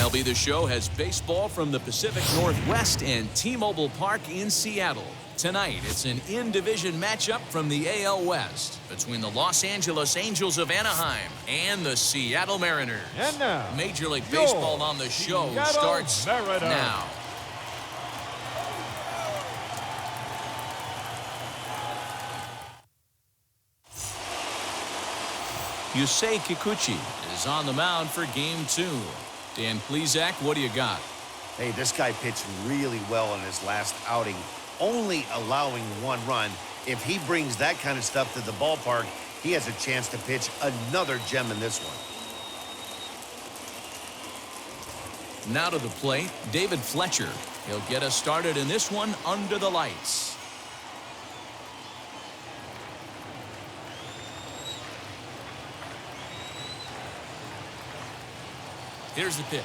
MLB The Show has baseball from the Pacific Northwest and T-Mobile Park in Seattle. Tonight, it's an in-division matchup from the AL West between the Los Angeles Angels of Anaheim and the Seattle Mariners. And now, Major League Baseball on the show starts now. Yusei Kikuchi is on the mound for Game 2. Dan Plesac, what do you got? Hey, this guy pitched really well in his last outing, only allowing 1 run. If he brings that kind of stuff to the ballpark, he has a chance to pitch another gem in this one. Now to the plate, David Fletcher. He'll get us started in this one under the lights. Here's the pitch.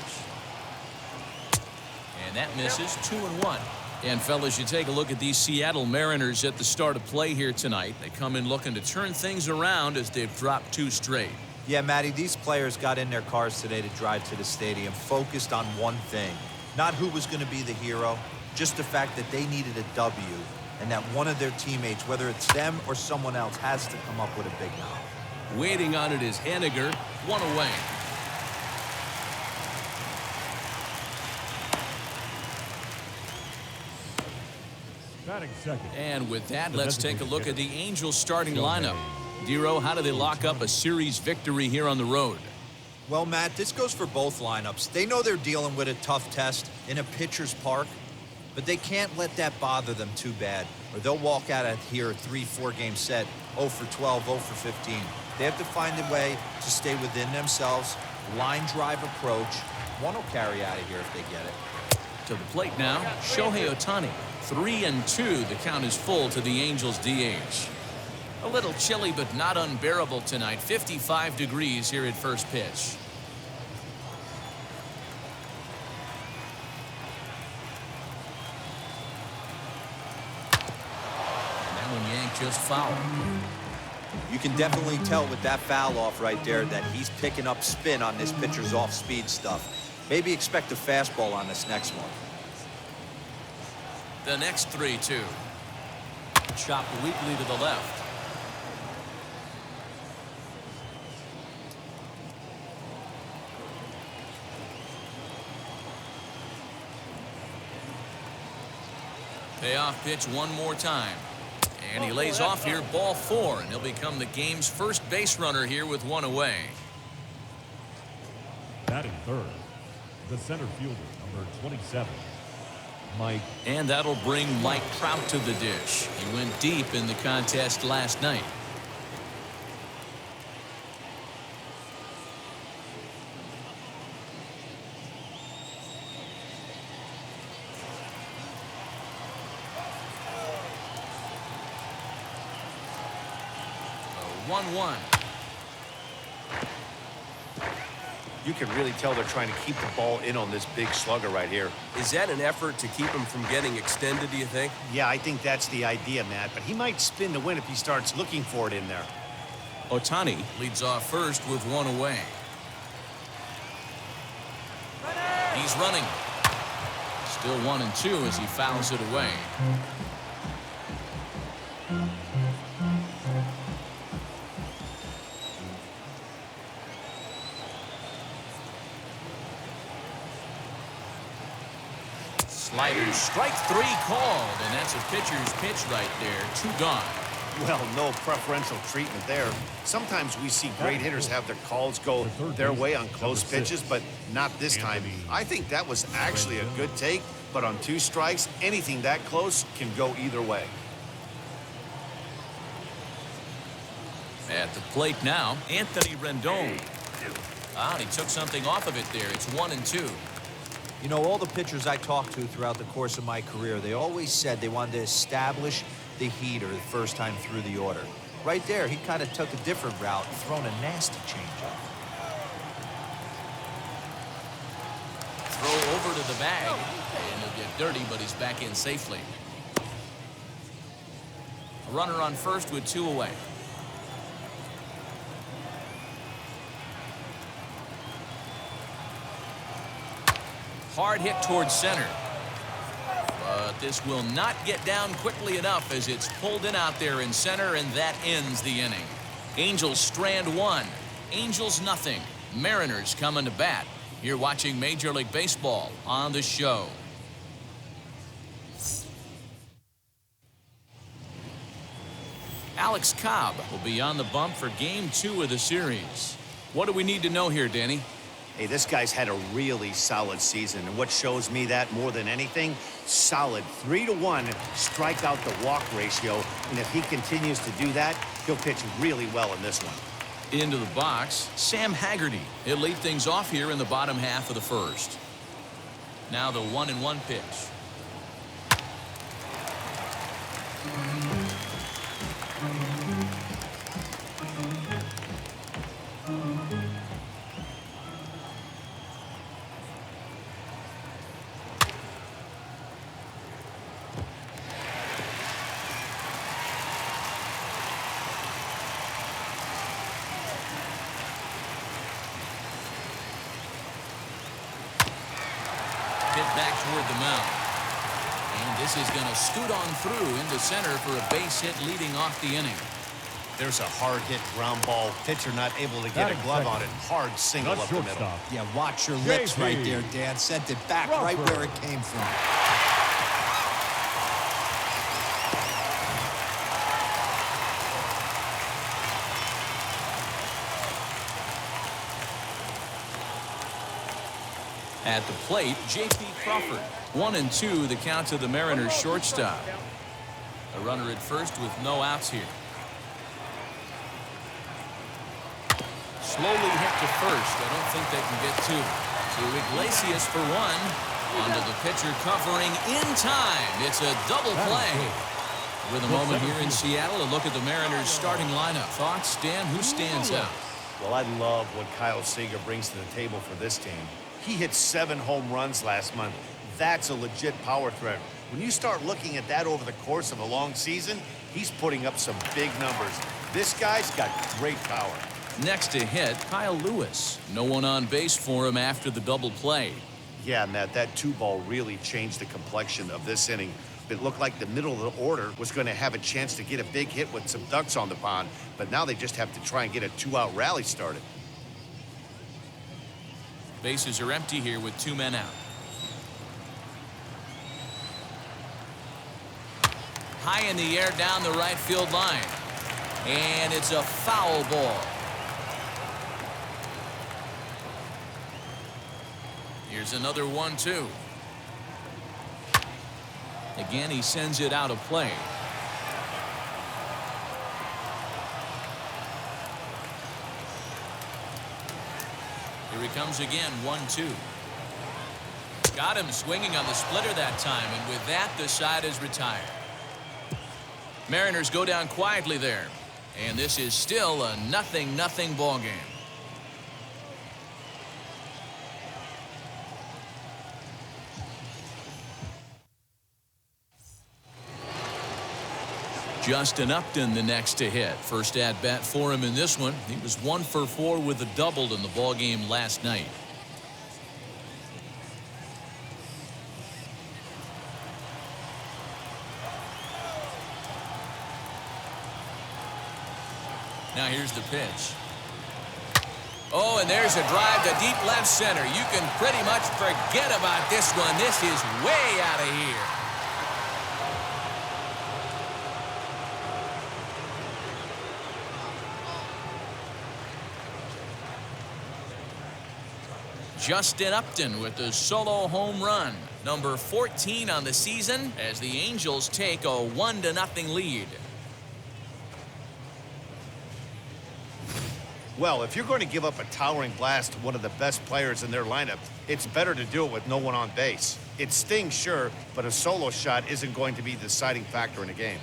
And that misses 2-1. And fellas, you take a look at these Seattle Mariners at the start of play here tonight. They come in looking to turn things around as they've dropped 2 straight. Yeah, Matty, these players got in their cars today to drive to the stadium focused on one thing. Not who was going to be the hero, just the fact that they needed a W and that one of their teammates, whether it's them or someone else, has to come up with a big knock. Waiting on it is Henniger, 1 away. And with that, let's take a look at the Angels starting lineup. Dero, how do they lock up a series victory here on the road? Well, Matt, this goes for both lineups. They know they're dealing with a tough test in a pitcher's park, but they can't let that bother them too bad, or they'll walk out of here a 3-4 game set, 0 for 12, 0 for 15. They have to find a way to stay within themselves, line drive approach. One will carry out of here if they get it. To the plate now, Shohei Ohtani. 3-2. The count is full to the Angels DH. A little chilly, but not unbearable tonight. 55 degrees here at first pitch. And that one yanked just foul. You can definitely tell with that foul off right there that he's picking up spin on this pitcher's off-speed stuff. Maybe expect a fastball on this next one. The next 3-2. Chopped weakly to the left. Payoff pitch one more time. And he lays off here, ball 4, and he'll become the game's first base runner here with 1 away. Batting third, the center fielder, number 27. Mike. And that'll bring Mike Trout to the dish. He went deep in the contest last night. A 1-1. You can really tell they're trying to keep the ball in on this big slugger right here. Is that an effort to keep him from getting extended, do you think? Yeah, I think that's the idea, Matt. But he might spin to win if he starts looking for it in there. Ohtani leads off first with 1 away. He's running. Still 1-2 as he fouls it away. Slider, strike 3 called, and that's a pitcher's pitch right there. 2 gone. Well, no preferential treatment there. Sometimes we see great hitters have their calls go their way on close pitches, but not this time. I think that was actually a good take, but on 2 strikes, anything that close can go either way. At the plate now, Anthony Rendon. Ah, he took something off of it there. It's 1-2. You know, all the pitchers I talked to throughout the course of my career, they always said they wanted to establish the heater the first time through the order. Right there, he kind of took a different route, thrown a nasty changeup. Throw over to the bag, and he'll get dirty, but he's back in safely. A runner on first with 2 away. hard hit towards center. But this will not get down quickly enough as it's pulled in out there in center, and that ends the inning. Angels strand one. Angels nothing. Mariners coming to bat. You're watching Major League Baseball on the show. Alex Cobb will be on the bump for Game 2 of the series. What do we need to know here, Danny? Hey, this guy's had a really solid season, and what shows me that more than anything, solid 3-to-1 strikeout to walk ratio, and if he continues to do that, he'll pitch really well in this one. Into the box, Sam Haggerty. He'll lead things off here in the bottom half of the first. Now the 1-1 pitch. Hit back toward the mound. And this is going to scoot on through into center for a base hit leading off the inning. There's a hard hit ground ball. Pitcher not able to get a glove on it. Hard single up the middle. Yeah, watch your lips right there, Dan. Sent it back right where it came from. At the plate, J.P. Crawford. 1-2 the count to the Mariners shortstop. A runner at first with no outs here. Slowly hit to first. I don't think they can get two. To Iglesias for one. Onto the pitcher covering in time. It's a double play. With a moment here in Seattle, a look at the Mariners starting lineup. Thoughts, Dan? Who stands out? Well, I love what Kyle Seager brings to the table for this team. He hit 7 home runs last month. That's a legit power threat. When you start looking at that over the course of a long season, he's putting up some big numbers. This guy's got great power. Next to hit, Kyle Lewis. No one on base for him after the double play. Yeah, Matt, that 2-ball really changed the complexion of this inning. It looked like the middle of the order was going to have a chance to get a big hit with some ducks on the pond, but now they just have to try and get a 2-out rally started. Bases are empty here with 2 men out. High in the air down the right field line. And it's a foul ball. Here's another 1-2. Again, he sends it out of play. Here he comes again, 1-2. Got him swinging on the splitter that time, and with that, the side is retired. Mariners go down quietly there, and this is still a 0-0 ball game. Justin Upton the next to hit. First at bat for him in this one. He was 1 for 4 with a double in the ball game last night. Now here's the pitch. Oh, and there's a drive to deep left center. You can pretty much forget about this one. This is way out of here. Justin Upton with the solo home run, number 14 on the season, as the Angels take a 1-0 lead. Well, if you're going to give up a towering blast to one of the best players in their lineup, it's better to do it with no one on base. It stings, sure, but a solo shot isn't going to be the deciding factor in a game.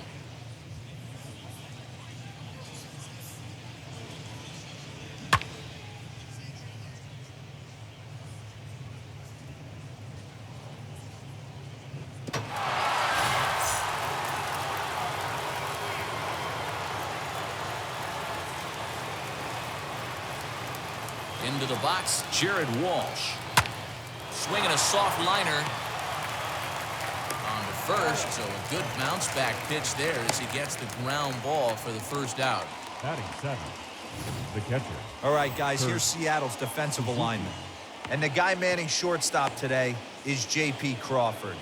Into the box, Jared Walsh. swinging a soft liner on the first, so a good bounce back pitch there as he gets the ground ball for the first out. Batting seventh, the catcher. All right, guys, here's Seattle's defensive alignment. And the guy manning shortstop today is J.P. Crawford.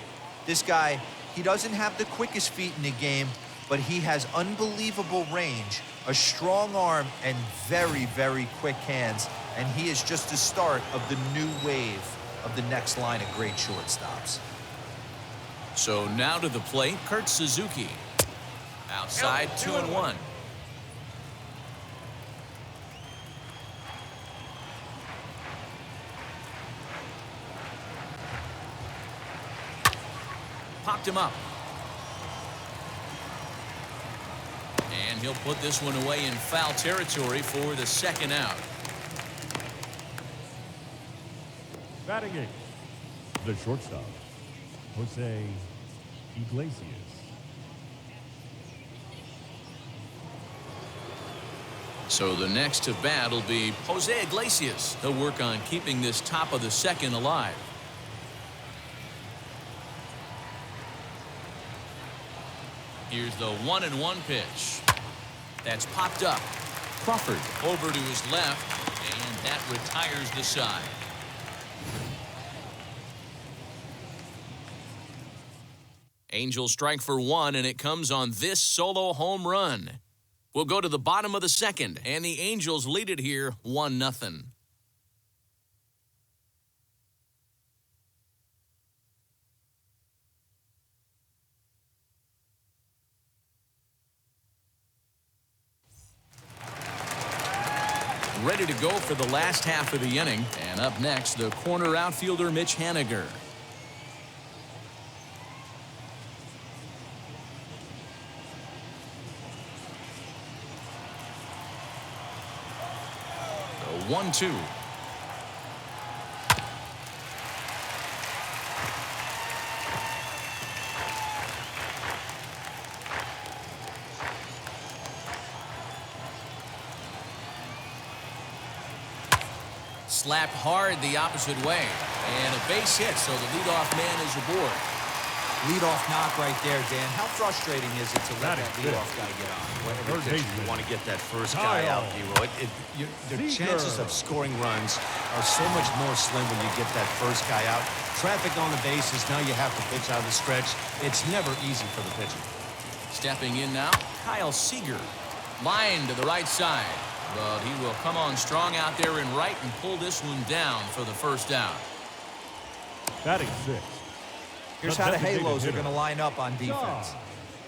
This guy, he doesn't have the quickest feet in the game, but he has unbelievable range, a strong arm, and very, very quick hands. And he is just the start of the new wave of the next line of great shortstops. So now to the plate, Kurt Suzuki. Outside, 2-1. Popped him up. And he'll put this one away in foul territory for the second out. Batting eighth, the shortstop, Jose Iglesias. So the next to bat will be Jose Iglesias. He'll work on keeping this top of the second alive. Here's the 1-1 pitch. That's popped up. Crawford over to his left, and that retires the side. Angels strike for one, and it comes on this solo home run. We'll go to the bottom of the second, and the Angels lead it here 1-0. Ready to go for the last half of the inning. And up next, the corner outfielder, Mitch Haniger. The 1-2. Slapped hard the opposite way. And a base hit, so the leadoff man is aboard. Leadoff knock right there, Dan. How frustrating is it to let that leadoff guy get on? Every pitcher, you want to get that first guy out, D-Roll. The chances of scoring runs are so much more slim when you get that first guy out. Traffic on the bases, now you have to pitch out of the stretch. It's never easy for the pitcher. Stepping in now, Kyle Seager. Line to the right side. But he will come on strong out there in right and pull this one down for the first out. Batting sixth. Here's how the Halos are going to line up on defense.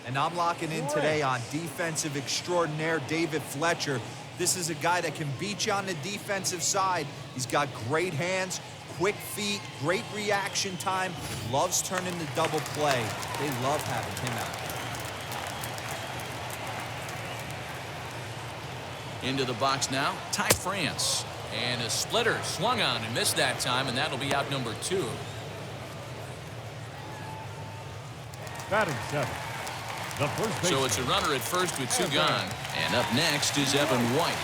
And I'm locking in today on defensive extraordinaire David Fletcher. This is a guy that can beat you on the defensive side. He's got great hands, quick feet, great reaction time, loves turning the double play. They love having him out there. Into the box now, Ty France. And a splitter swung on and missed that time, and that'll be out number 2. Batting seventh, the first baseman. So it's a runner at first with 2 gone. And up next is Evan White.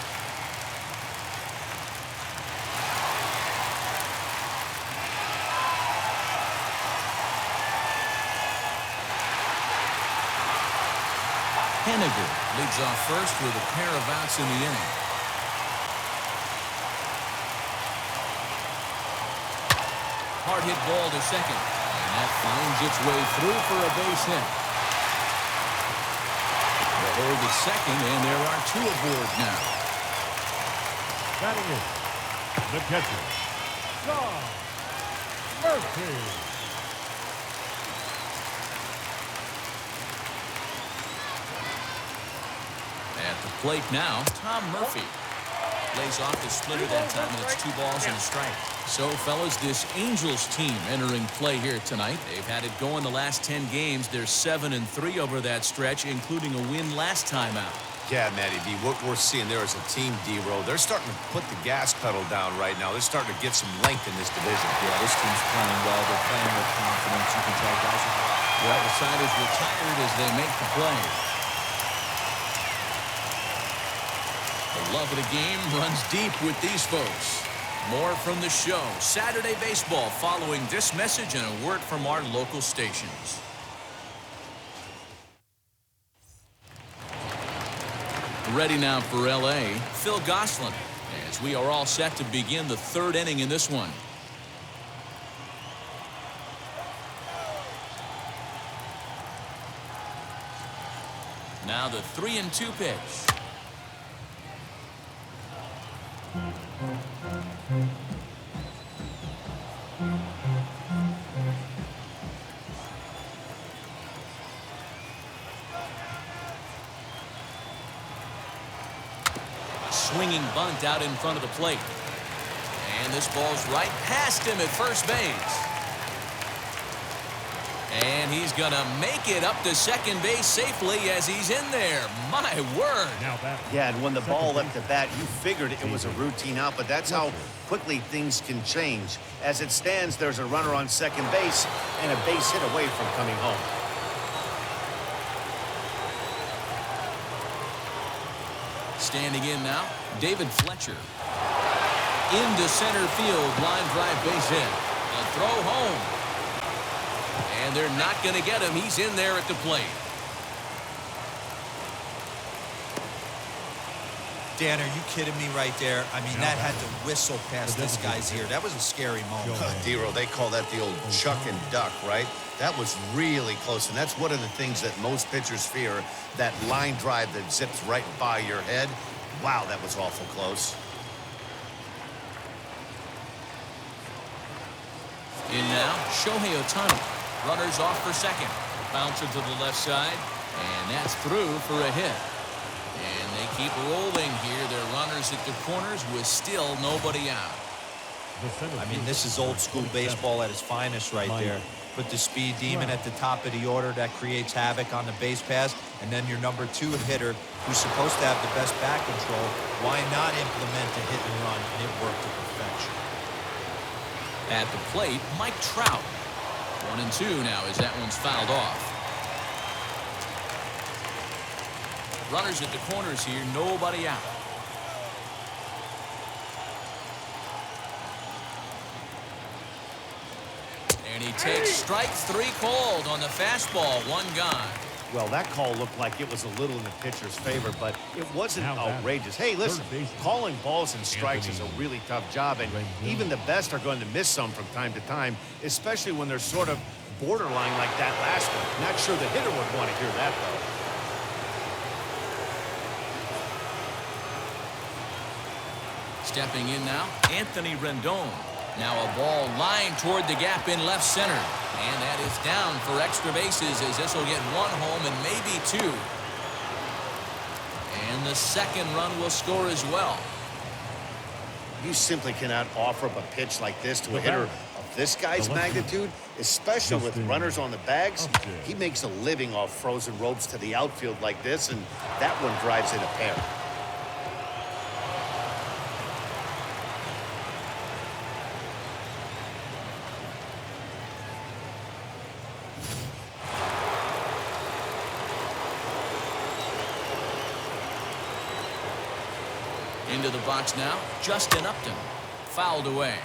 Haniger leads off first with a pair of outs in the inning. Hard hit ball to second. And that finds its way through for a base hit. The hold at second, and there are 2 aboard now. Batting in, the catcher, John Murphy. At the plate now, Tom Murphy. Lays off the splitter that time, and it's 2 balls and a strike. So, fellas, this Angels team entering play here tonight. They've had it going the last 10 games. They're 7-3 over that stretch, including a win last time out. Yeah, Matty B, what we're seeing there is a team, D-Roll. They're starting to put the gas pedal down right now. They're starting to get some length in this division. Yeah, this team's playing well. They're playing with confidence. You can tell guys are hot. Well, the side is retired as they make the play. The love of the game runs deep with these folks. More from the show, Saturday Baseball, following this message and a word from our local stations. Ready now for L.A., Phil Gosselin, as we are all set to begin the third inning in this one. Now the 3-2 pitch. Swinging bunt out in front of the plate. And this ball's right past him at first base. And he's going to make it up to second base safely as he's in there. My word. Yeah, and when the ball left the bat, you figured it was a routine out, but that's how quickly things can change. As it stands, there's a runner on second base and a base hit away from coming home. Standing in now, David Fletcher. Into center field, line drive base hit. A throw home. And they're not going to get him. He's in there at the plate. Dan, are you kidding me right there? I mean, that had to whistle past this guy's ear. That was a scary moment. Dero, they call that the old chuck and duck, right? That was really close, and that's one of the things that most pitchers fear, that line drive that zips right by your head. Wow, that was awful close. In now, Shohei Ohtani. Runners off for second. Bouncer to the left side, and that's through for a hit. And they keep rolling here. Their runners at the corners with still nobody out. I mean, this is old school baseball at its finest right there. Put the speed demon at the top of the order. That creates havoc on the base pass. And then your number 2 hitter, who's supposed to have the best bat control. Why not implement a hit and run? And it worked to perfection. At the plate, Mike Trout. 1-2 now as that one's fouled off. Runners at the corners here, nobody out. And he takes strike 3 called on the fastball, 1 gone. Well, that call looked like it was a little in the pitcher's favor, but it wasn't outrageous. Hey, listen, calling balls and strikes is a really tough job, and even the best are going to miss some from time to time, especially when they're sort of borderline like that last one. Not sure the hitter would want to hear that, though. Stepping in now, Anthony Rendon. Now a ball lined toward the gap in left center. And that is down for extra bases as this will get 1 home and maybe 2. And the second run will score as well. You simply cannot offer up a pitch like this to a hitter of this guy's magnitude, especially with runners on the bags. He makes a living off frozen ropes to the outfield like this, and that one drives in a pair. Into the box now, Justin Upton. Fouled away.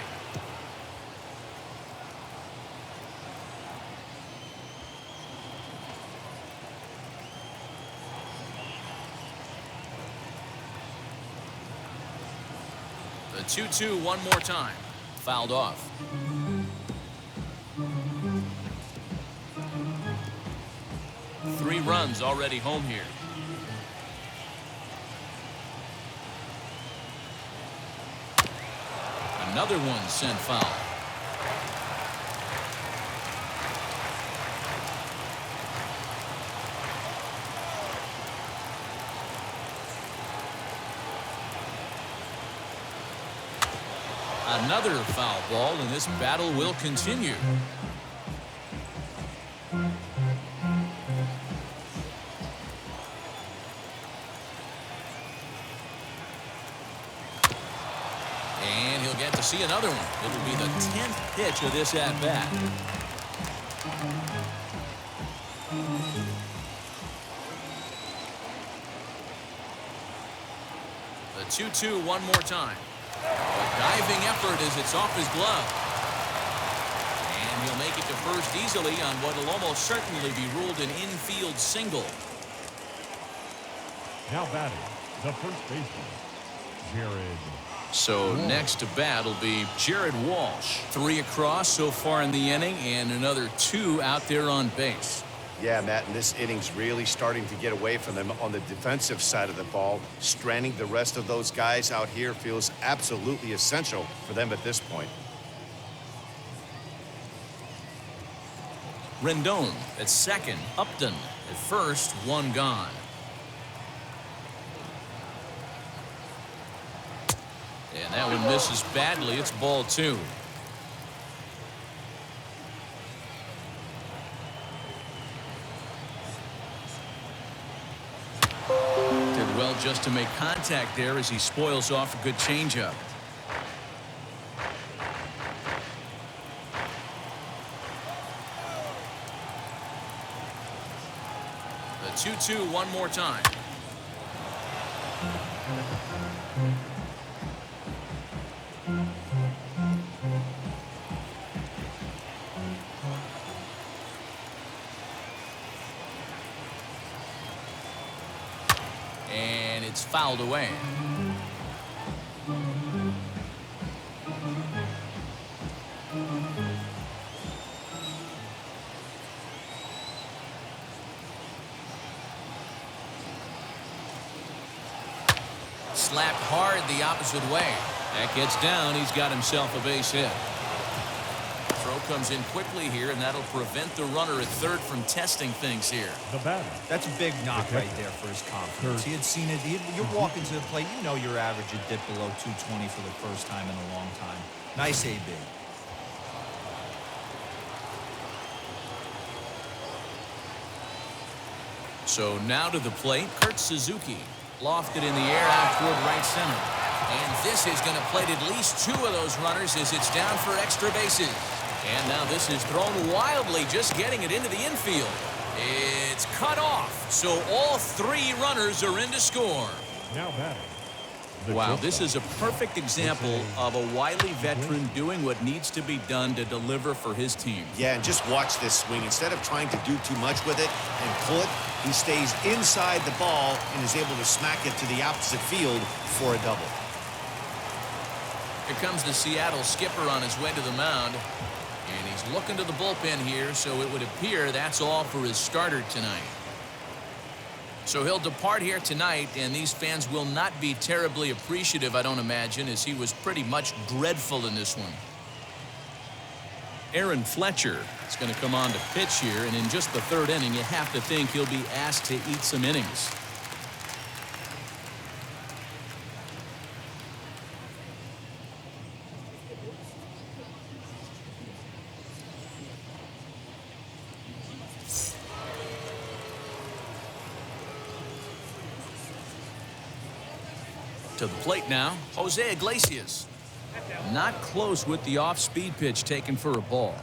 The 2-2 one more time. Fouled off. Three runs already home here. Another one sent foul. Another foul ball, and this battle will continue. And he'll get to see another one. It'll be the 10th pitch of this at-bat. The 2-2 one more time. A diving effort as it's off his glove. And he'll make it to first easily on what will almost certainly be ruled an infield single. Now batting, the first baseman, Jared. So next to bat will be Jared Walsh. 3 across so far in the inning and another 2 out there on base. Yeah, Matt, and this inning's really starting to get away from them on the defensive side of the ball. Stranding the rest of those guys out here feels absolutely essential for them at this point. Rendon at second. Upton at first. 1 gone. And that one misses badly. It's ball 2. Did well just to make contact there as he spoils off a good changeup. The 2-2 one more time. And it's fouled away. Slapped hard the opposite way. That gets down. He's got himself a base hit. Throw comes in quickly here, and that'll prevent the runner at third from testing things here. The batter. That's a big knock right there for his confidence. He had seen it. You're walking to the plate. You know your average would dip below 220 for the first time in a long time. Nice AB. So now to the plate, Kurt Suzuki. Lofted in the air out toward right center. And this is going to plate at least 2 of those runners as it's down for extra bases. And now this is thrown wildly, just getting it into the infield. It's cut off, so all 3 runners are in to score. Now batting. Wow, this is a perfect example of a wily veteran doing what needs to be done to deliver for his team. Yeah, and just watch this swing. Instead of trying to do too much with it and pull it, he stays inside the ball and is able to smack it to the opposite field for a double. Here comes the Seattle skipper on his way to the mound. And he's looking to the bullpen here, so it would appear that's all for his starter tonight. So he'll depart here tonight, and these fans will not be terribly appreciative, I don't imagine, as he was pretty much dreadful in this one. Aaron Fletcher is going to come on to pitch here, and in just the 3rd inning, you have to think he'll be asked to eat some innings. To the plate now, Jose Iglesias. Not close with the off-speed pitch taken for a ball.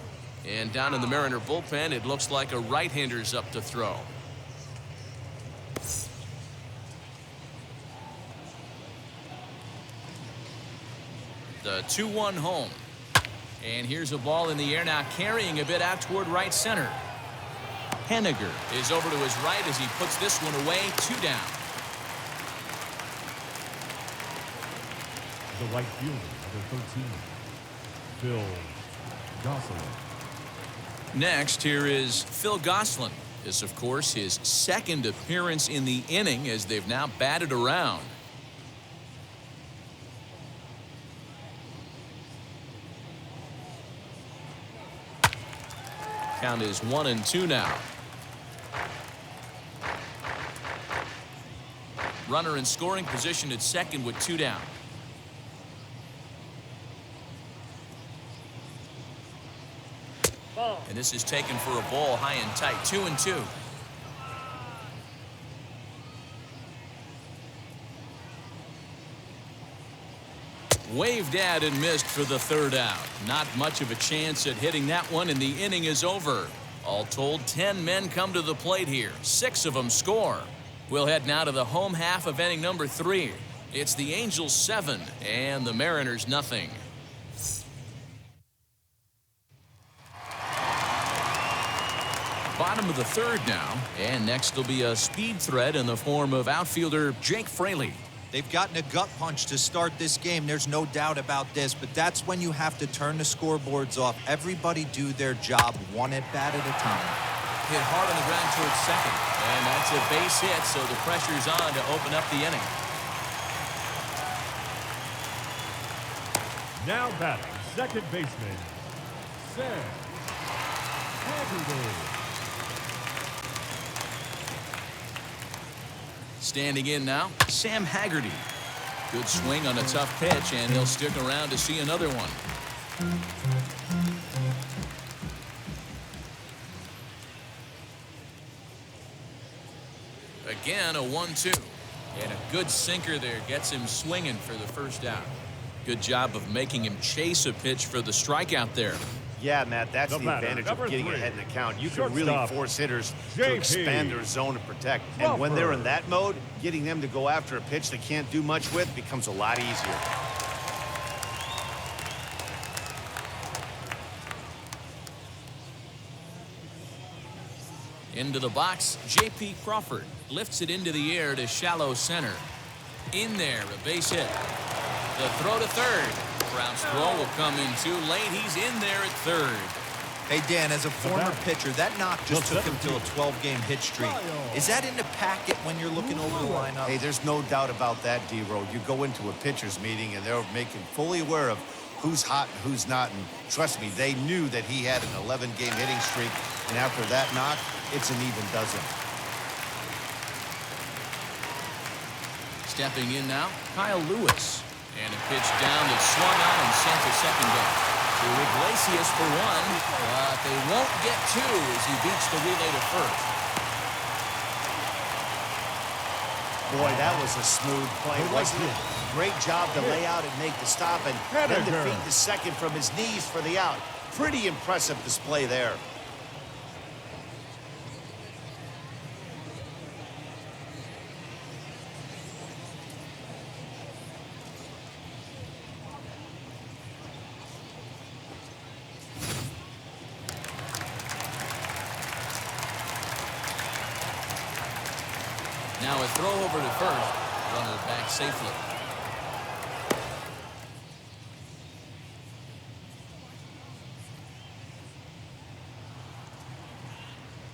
And down in the Mariner bullpen, it looks like a right-hander's up to throw. The 2-1 home. And here's a ball in the air now, carrying a bit out toward right center. Henniger is over to his right as he puts this one away. 2 down. The right fielder, number 13, Phil Gosselin. Next, here is Phil Gosselin. This, of course, his 2nd appearance in the inning as they've now batted around. Count is 1-2 now. Runner in scoring position at second with 2 down. And this is taken for a ball high and tight. 2-2. Waved at and missed for the 3rd out. Not much of a chance at hitting that one, and the inning is over. All told, 10 men come to the plate here. 6 of them score. We'll head now to the home half of inning number 3. It's the Angels 7 and the Mariners nothing. Bottom of the third now, and next will be a speed threat in the form of outfielder Jake Fraley. They've gotten a gut punch to start this game. There's no doubt about this, but that's when you have to turn the scoreboards off. Everybody do their job one at bat at a time. Hit hard on the ground towards second, and that's a base hit, so the pressure's on to open up the inning. Now batting, second baseman, Sam Haggerty. Standing in now, Sam Haggerty. Good swing on a tough pitch, and he'll stick around to see another one. Again, a 1-2. And a good sinker there gets him swinging for the first out. Good job of making him chase a pitch for the strikeout there. Yeah, Matt, that's The the batter, advantage number of getting 3, ahead in the count. You can really shortstop, force hitters to JP. expand their zone and protect. And when they're in that mode, getting them to go after a pitch they can't do much with becomes a lot easier. Into the box, J.P. Crawford lifts it into the air to shallow center. In there, a base hit. The throw to third. Brown's throw will come in too late. He's in there at third. Hey, Dan, as a former pitcher, that knock just The took him to a 12-game hit streak. Is that in the packet when you're looking over the lineup? Hey, there's no doubt about that, D-Road. You go into a pitcher's meeting and they're making fully aware of who's hot and who's not. And trust me, they knew that he had an 11-game hitting streak. And after that knock, it's an even dozen. Stepping in now, Kyle Lewis. And a pitch down that's swung on and sent to second base. To Iglesias for one, but they won't get two as he beats the relay to first. Boy, that was a smooth play, wasn't it? Great job to lay out and make the stop, and then to feed the second from his knees for the out. Pretty impressive display there. Now a throw over to first. Runner back safely.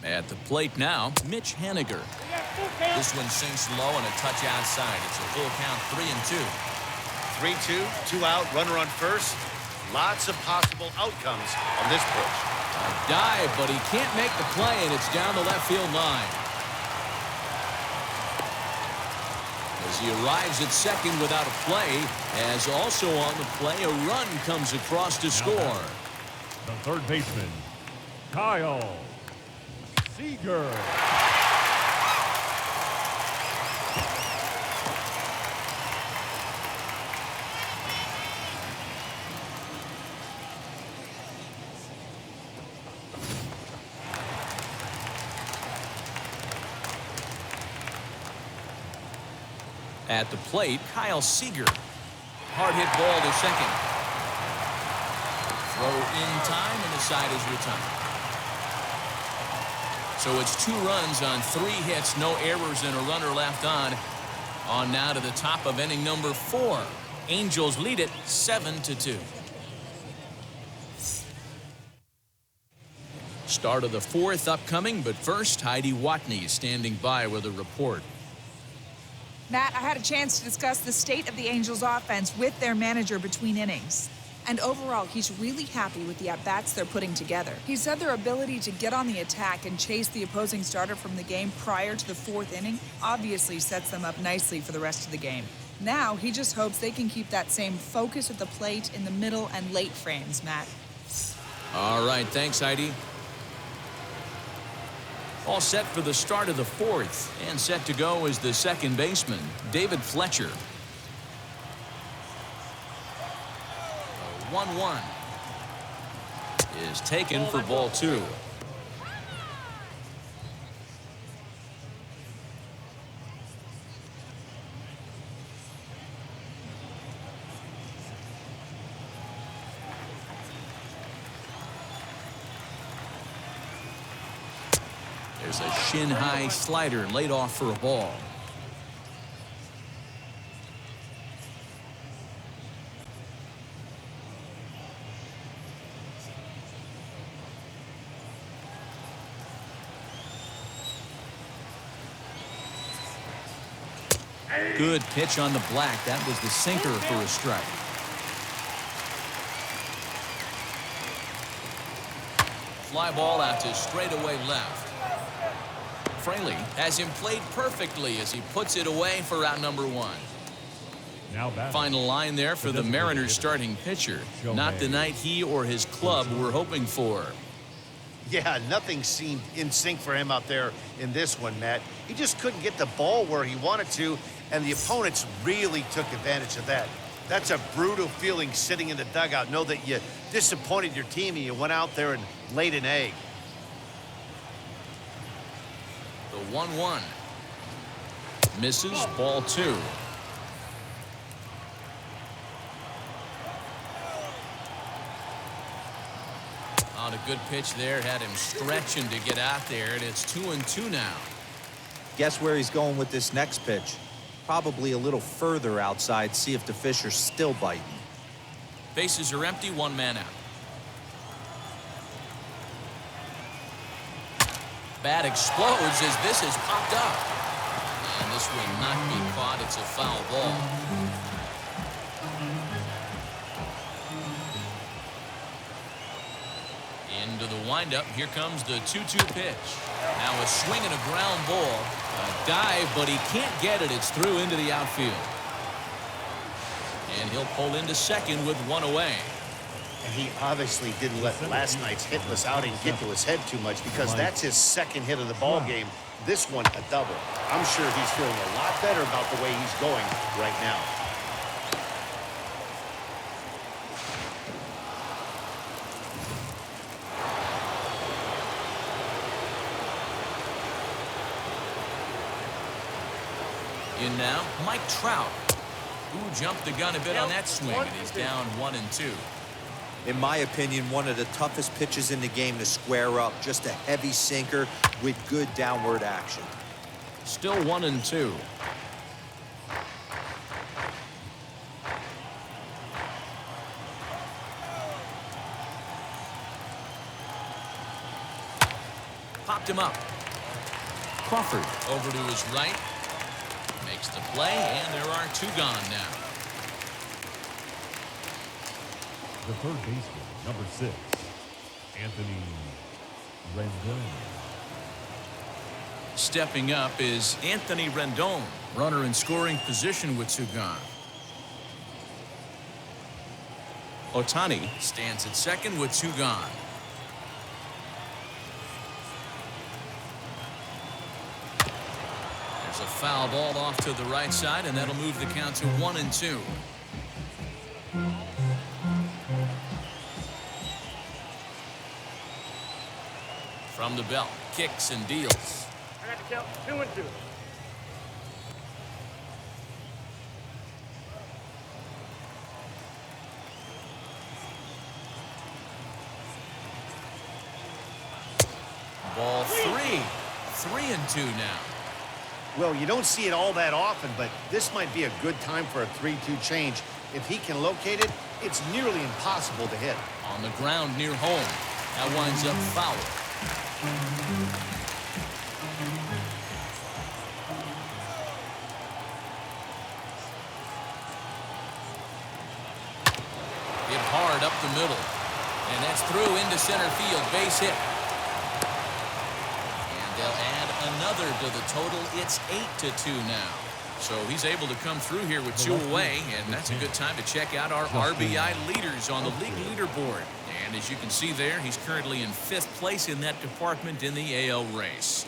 At the plate now, Mitch Haniger. This one sinks low and a touch outside. It's a full count, 3-2. 3-2, 2 out, runner on first. Lots of possible outcomes on this pitch. A dive, but he can't make the play, and it's down the left field line. As he arrives at second without a play, as also on the play, a run comes across to score. The third baseman, Kyle Seager. At the plate, Kyle Seager. Hard hit ball to second. Throw in time, and the side is retired. So it's 2 runs on 3 hits, no errors, and a runner left on. On now to the top of inning number 4. Angels lead it 7-2. Start of the 4th upcoming, but first, Heidi Watney standing by with a report. Matt, I had a chance to discuss the state of the Angels offense with their manager between innings. And overall, he's really happy with the at-bats they're putting together. He said their ability to get on the attack and chase the opposing starter from the game prior to the 4th inning obviously sets them up nicely for the rest of the game. Now, he just hopes they can keep that same focus at the plate in the middle and late frames, Matt. All right, thanks, Heidi. All set for the start of the 4th, and set to go is the second baseman, David Fletcher. 1-1 is taken for ball 2. There's a shin-high slider laid off for a ball. Good pitch on the black. That was the sinker for a strike. Fly ball out to straightaway left. Fraley has him played perfectly as he puts it away for out number 1. Now batting. Final line there for the Mariners starting pitcher. Not the night he or his club were hoping for. Yeah, nothing seemed in sync for him out there in this one, Matt. He just couldn't get the ball where he wanted to, and the opponents really took advantage of that. That's a brutal feeling sitting in the dugout. Know that you disappointed your team and you went out there and laid an egg. The 1-1. Misses, ball 2. On a good pitch there, had him stretching to get out there, and it's 2-2 now. Guess where he's going with this next pitch? Probably a little further outside, see if the fish are still biting. Bases are empty, 1 man out. Bat explodes as this is popped up. And this will not be caught. It's a foul ball. Into the windup. Here comes the 2-2 pitch. Now a swing and a ground ball. A dive, but he can't get it. It's through into the outfield. And he'll pull into second with 1 away. And he obviously didn't let last night's hitless outing get to his head too much, because that's his second hit of the ball game. This one a double. I'm sure he's feeling a lot better about the way he's going right now. In now, Mike Trout, who jumped the gun a bit on that swing, and he's down 1-2. In my opinion, one of the toughest pitches in the game to square up. Just a heavy sinker with good downward action. Still 1-2. Popped him up. Crawford over to his right. Makes the play, and there are 2 gone now. The third baseman, number 6, Anthony Rendon. Stepping up is Anthony Rendon, runner in scoring position with 2 gone. Ohtani stands at second with 2 gone. There's a foul ball off to the right side, and that'll move the count to 1-2. From the belt, kicks and deals. I got to count 2-2. Ball 3. 3-2 now. Well, you don't see it all that often, but this might be a good time for a 3-2 change. If he can locate it, it's nearly impossible to hit. On the ground near home. That winds up foul. Hit hard up the middle. And that's through into center field. Base hit. And they'll add another to the total. It's 8-2 now. So he's able to come through here with 2 away, and that's a good time to check out our RBI leaders on the league leaderboard. And as you can see there, he's currently in 5th place in that department in the AL race.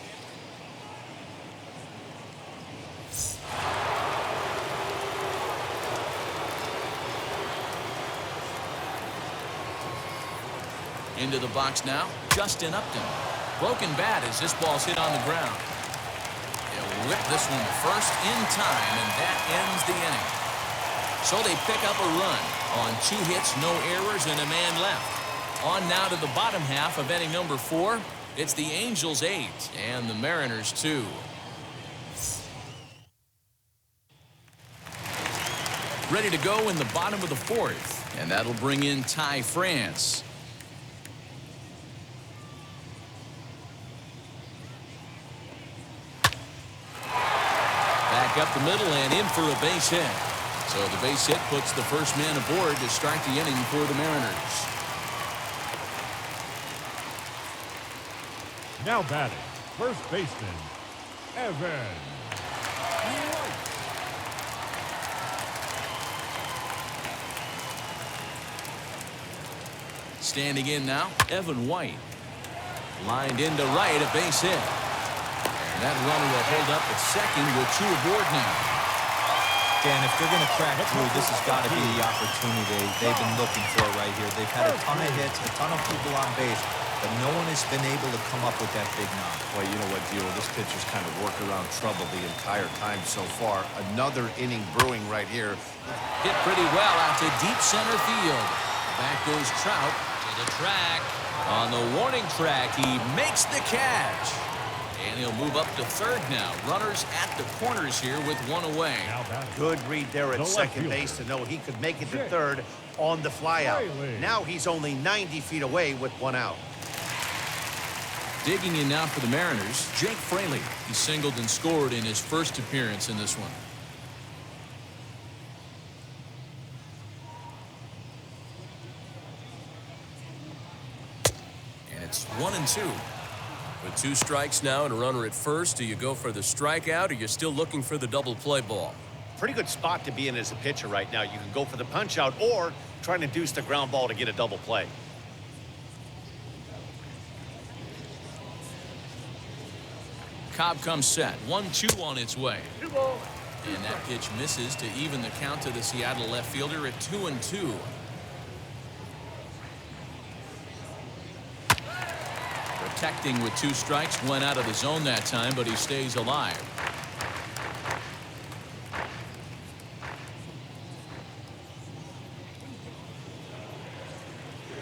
Into the box now, Justin Upton. Broken bat as this ball's hit on the ground. They'll whip this one first in time, and that ends the inning. So they pick up a run on 2 hits, no errors, and a man left. On now to the bottom half of inning number 4. It's the Angels 8 and the Mariners 2. Ready to go in the bottom of the fourth, and that'll bring in Ty France. Back up the middle and in for a base hit. So the base hit puts the first man aboard to start the inning for the Mariners. Now batting, first baseman, Evan. Standing in now, Evan White. Lined into right, a base hit. And that runner will hold up at second with 2 aboard now. Dan, if they're going to crack through, this has got to be the opportunity they've been looking for right here. They've had a ton of hits, a ton of people on base, but no one has been able to come up with that big knock. Well, you know what, Dio? This pitcher's kind of worked around trouble the entire time so far. Another inning brewing right here. Hit pretty well out to deep center field. Back goes Trout to the track. On the warning track, he makes the catch. And he'll move up to third now. Runners at the corners here with 1 away. Good read there at second base to know he could make it to third on the flyout. Now he's only 90 feet away with 1 out. Digging in now for the Mariners, Jake Fraley. He singled and scored in his first appearance in this one. And it's 1-2. With 2 strikes now and a runner at first, do you go for the strikeout or you're still looking for the double play ball? Pretty good spot to be in as a pitcher right now. You can go for the punch out or try to induce the ground ball to get a double play. Cobb comes set. 1-2 on its way. And that pitch misses to even the count to the Seattle left fielder at 2-2. Protecting with 2 strikes, went out of the zone that time, but he stays alive.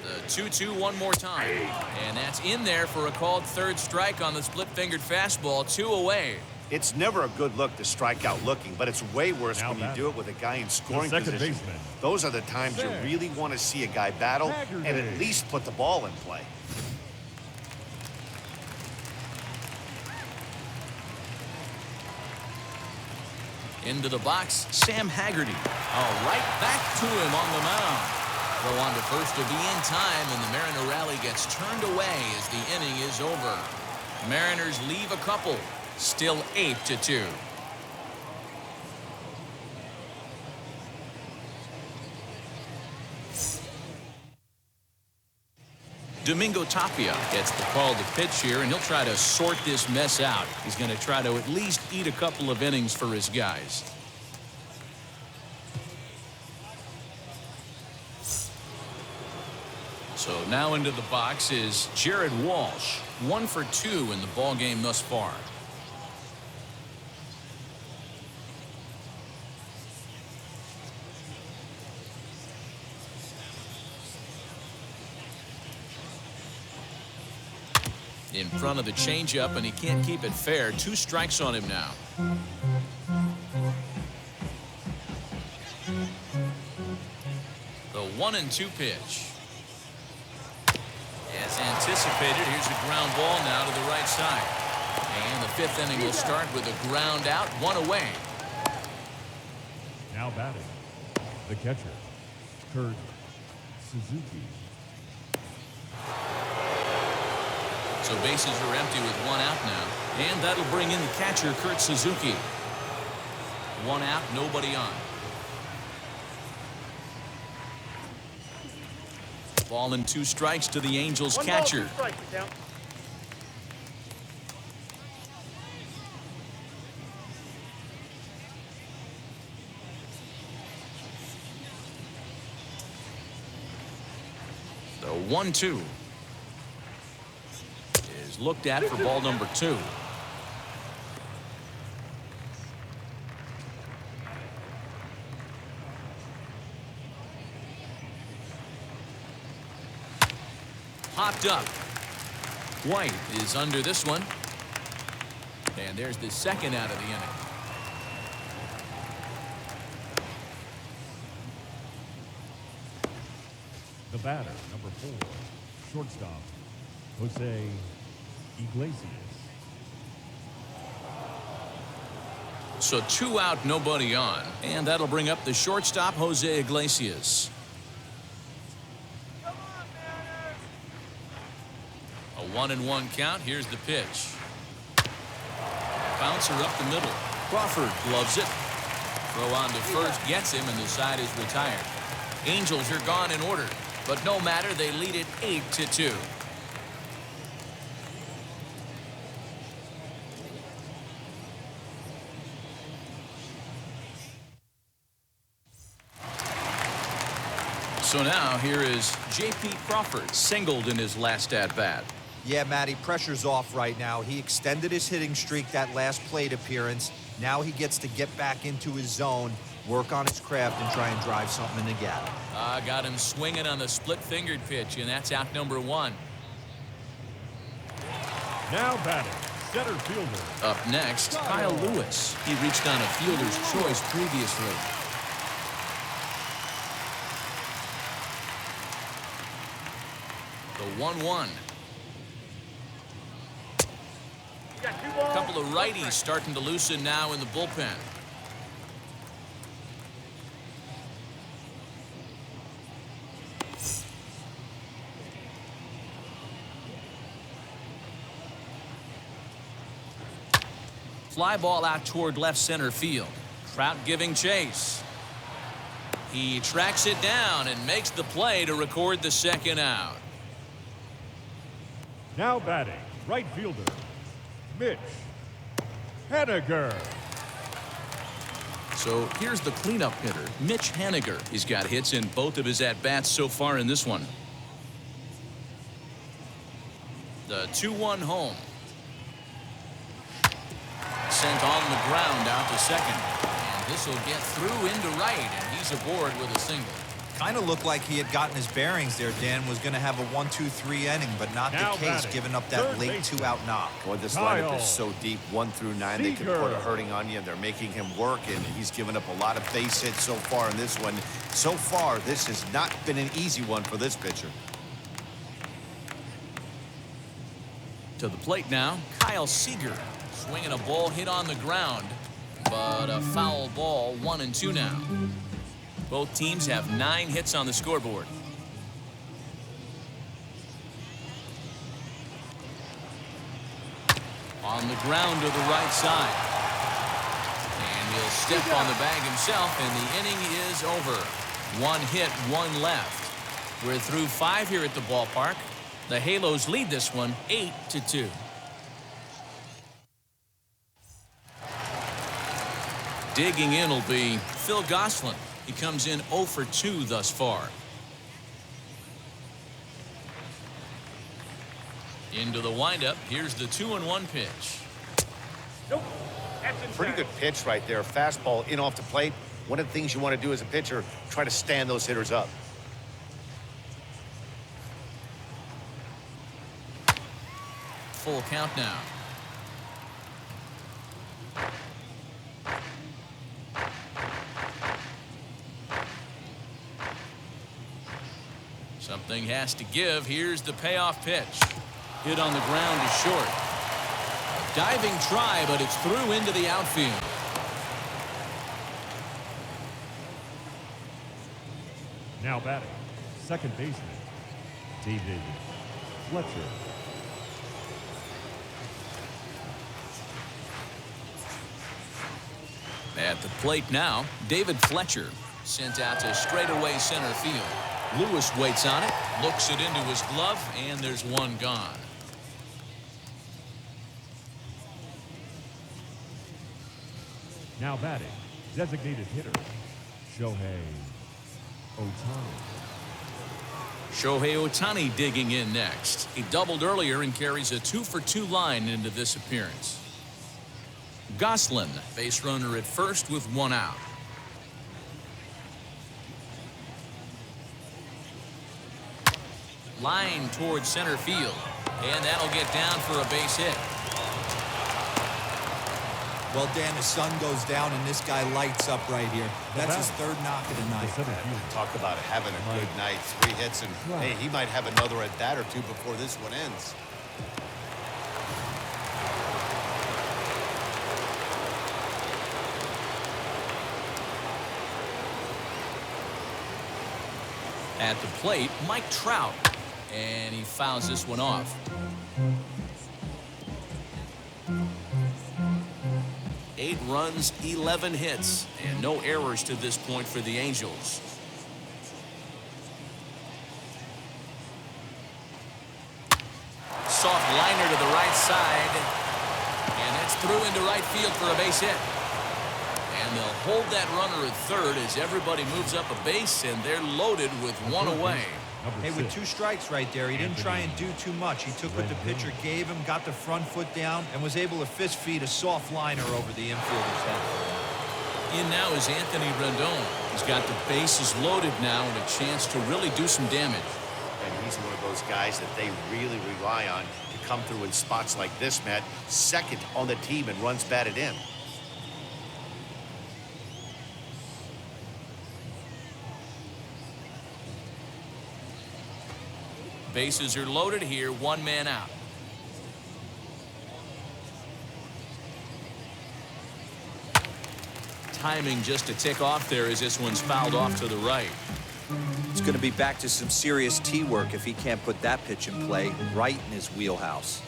The 2-2 one more time, and that's in there for a called third strike on the split-fingered fastball. 2 away. It's never a good look to strike out looking, but it's way worse when you do it with a guy in scoring position. Baseman. Those are the times you really want to see a guy battle and at least put the ball in play. Into the box, Sam Haggerty. Right back to him on the mound. Go on to first to be in time, and the Mariner rally gets turned away as the inning is over. Mariners leave a couple, still 8-2. Domingo Tapia gets the call to pitch here, and he'll try to sort this mess out. He's going to try to at least eat a couple of innings for his guys. So now into the box is Jared Walsh. 1 for 2 in the ball game thus far. In front of the changeup, and he can't keep it fair. 2 strikes on him now. The 1-2 pitch. As anticipated, here's a ground ball now to the right side. And the 5th inning will start with a ground out, 1 away. Now batting, the catcher, Kurt Suzuki. So bases are empty with 1 out now. And that'll bring in the catcher, Kurt Suzuki. 1 out, nobody on. Ball and 2 strikes to the Angels catcher. The 1-2 is looked at for ball number 2. Popped up. White is under this one. And there's the second out of the inning. The batter, number 4, shortstop, Jose Iglesias. So 2 out, nobody on. And that'll bring up the shortstop, Jose Iglesias. A 1-1 count. Here's the pitch. Bouncer up the middle. Crawford gloves it. Throw on to first, gets him, and the side is retired. Angels are gone in order. But no matter, they lead it 8-2. So now here is J.P. Crawford, singled in his last at-bat. Yeah, Matty, pressure's off right now. He extended his hitting streak that last plate appearance. Now he gets to get back into his zone, work on his craft, and try and drive something in the gap. Got him swinging on the split-fingered pitch, and that's out number 1. Now batting, center fielder. Up next, Kyle Lewis. He reached on a fielder's choice previously. The 1-1. A couple of righties starting to loosen now in the bullpen. Fly ball out toward left center field. Trout giving chase. He tracks it down and makes the play to record the second out. Now batting, right fielder, Mitch Haniger. So here's the cleanup hitter, Mitch Haniger. He's got hits in both of his at-bats so far in this one. The 2-1 home. Sent on the ground out to second. And this will get through into right, and he's aboard with a single. Kind of looked like he had gotten his bearings there, Dan. Was going to have a 1-2-3 inning, but not now the case, batting, giving up that late 2-out knock. Boy, this lineup is so deep, 1 through 9. They can put a hurting on you, and they're making him work, and he's given up a lot of base hits so far in this one. So far, this has not been an easy one for this pitcher. To the plate now, Kyle Seager. Swinging a ball hit on the ground, but a foul ball, 1-2 now. Both teams have 9 hits on the scoreboard. On the ground to the right side. And he'll step on the bag himself, and the inning is over. 1 hit, 1 left. We're through 5 here at the ballpark. The Halos lead this one 8-2. Digging in will be Phil Gosselin. He comes in 0 for 2 thus far. Into the windup. Here's the 2-1 pitch. Nope. Pretty good pitch right there. Fastball in off the plate. One of the things you want to do as a pitcher, try to stand those hitters up. Full count now. Something has to give. Here's the payoff pitch. Hit on the ground is short. A diving try, but it's through into the outfield. Now batting, second baseman, David Fletcher. At the plate now, David Fletcher. Sent out to straightaway center field. Lewis waits on it, looks it into his glove, and there's one gone. Now batting, designated hitter, Shohei Ohtani. Shohei Ohtani digging in next. He doubled earlier and carries a 2 for 2 line into this appearance. Gosselin, base runner at first with 1 out. Line towards center field. And that'll get down for a base hit. Well, Dan, the sun goes down, and this guy lights up right here. That's his third knock of the night. Talk about having a good night. 3 hits, and hey, he might have another at bat or two before this one ends. At the plate, Mike Trout. And he fouls this one off. 8 runs, 11 hits, and no errors to this point for the Angels. Soft liner to the right side. And that's through into right field for a base hit. And they'll hold that runner at third as everybody moves up a base, and they're loaded with 1 away. Hey, with 2 strikes right there, he didn't try and do too much. He took what the pitcher gave him, got the front foot down, and was able to fist feed a soft liner over the infielder's head. In now is Anthony Rendon. He's got the bases loaded now and a chance to really do some damage. And he's one of those guys that they really rely on to come through in spots like this, Matt. Second on the team and runs batted in. Bases are loaded here, 1 man out. Timing just to tick off there as this one's fouled off to the right. It's going to be back to some serious tee work if he can't put that pitch in play right in his wheelhouse.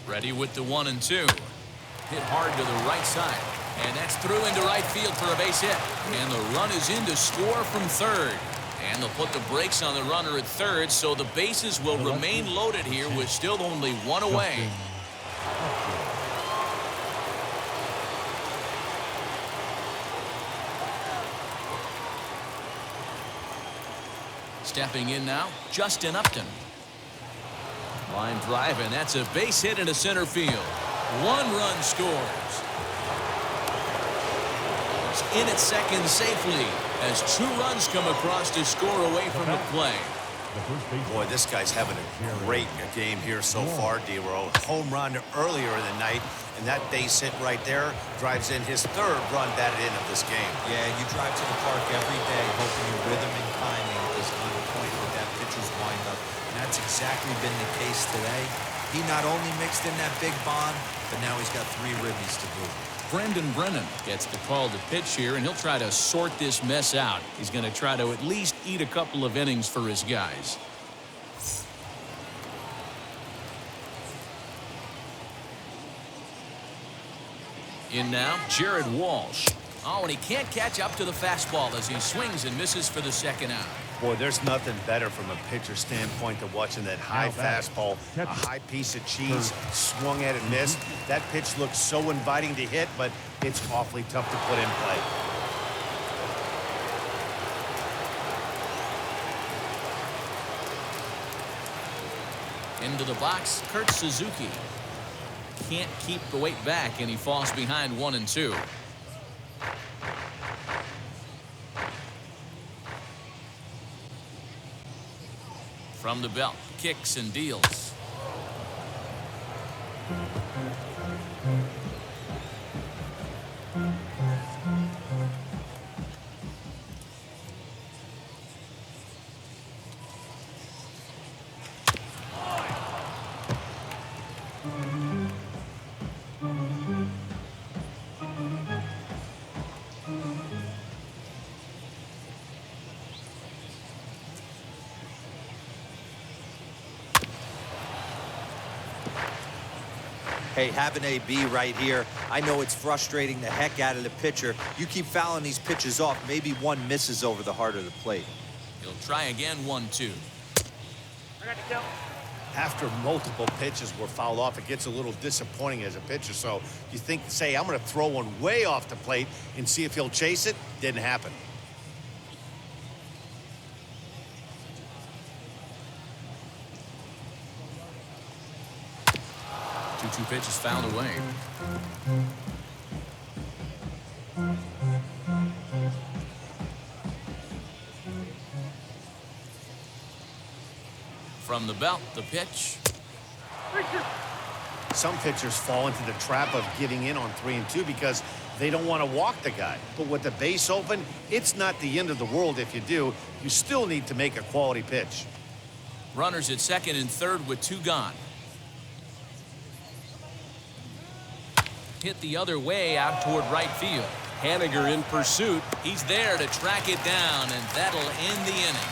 Ready with the 1 and 2. Hit hard to the right side. And that's through into right field for a base hit. And the run is in to score from third. And they'll put the brakes on the runner at third, so the bases will remain loaded here with still only 1 away. Stepping in now, Justin Upton. Line drive, and that's a base hit into center field. 1 run scores. In at second safely as 2 runs come across to score away from the play. Boy, this guy's having a great game here so far, D-Row. Home run earlier in the night, and that base hit right there drives in his 3rd run batted in of this game. Yeah, you drive to the park every day hoping your rhythm and timing is on point with that pitcher's windup, and that's exactly been the case today. He not only mixed in that big bomb, but now he's got 3 ribbies to boot. Brendan Brennan gets the call to pitch here, and he'll try to sort this mess out. He's going to try to at least eat a couple of innings for his guys. In now, Jared Walsh. Oh, and he can't catch up to the fastball as he swings and misses for the 2nd out. Boy, there's nothing better from a pitcher standpoint than watching that high fastball, a high piece of cheese, swung at and missed. That pitch looks so inviting to hit, but it's awfully tough to put in play. Into the box, Kurt Suzuki. Can't keep the weight back, and he falls behind 1 and 2. From the belt, kicks and deals. Hey, having AB right here, I know it's frustrating the heck out of the pitcher. You keep fouling these pitches off, maybe one misses over the heart of the plate. He'll try again, 1-2. After multiple pitches were fouled off, it gets a little disappointing as a pitcher. So you think, say, I'm going to throw one way off the plate and see if he'll chase it. Didn't happen. 2-2 pitch is fouled away. From the belt, the pitch. Some pitchers fall into the trap of giving in on 3 and 2 because they don't want to walk the guy. But with the base open, it's not the end of the world if you do. You still need to make a quality pitch. Runners at second and third with 2 gone. Hit the other way out toward right field. Haniger in pursuit. He's there to track it down, and that'll end the inning.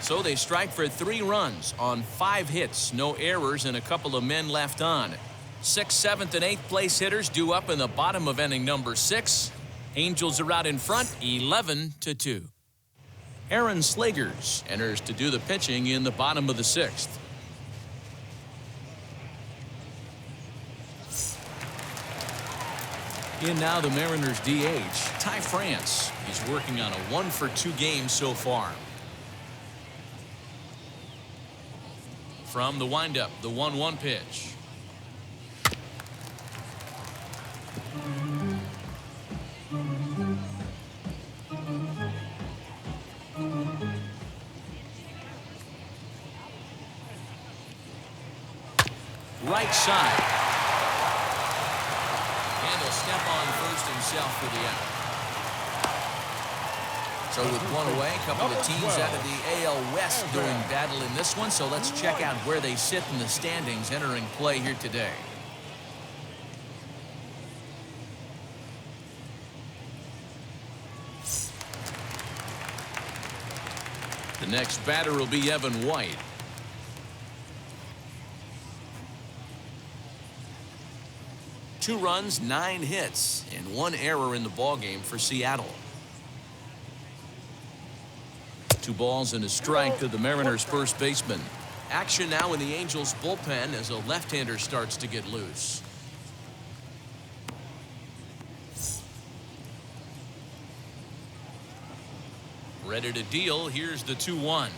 So they strike for 3 runs on 5 hits, no errors, and a couple of men left on. 6th, 7th, and 8th place hitters due up in the bottom of inning number 6. Angels are out in front, 11-2. Aaron Slegers enters to do the pitching in the bottom of the 6th. In now the Mariners DH, Ty France. He's working on a 1-for-2 game so far. From the windup, the 1-1 pitch. Right side. And he'll step on first himself for the out. So with 1 away, a couple of teams out of the AL West doing battle in this one. So let's check out where they sit in the standings entering play here today. The next batter will be Evan White. Two runs, 9 hits, and 1 error in the ballgame for Seattle. 2 balls and a strike to the Mariners' first baseman. Action now in the Angels' bullpen as a left-hander starts to get loose. Ready to deal. Here's the 2-1.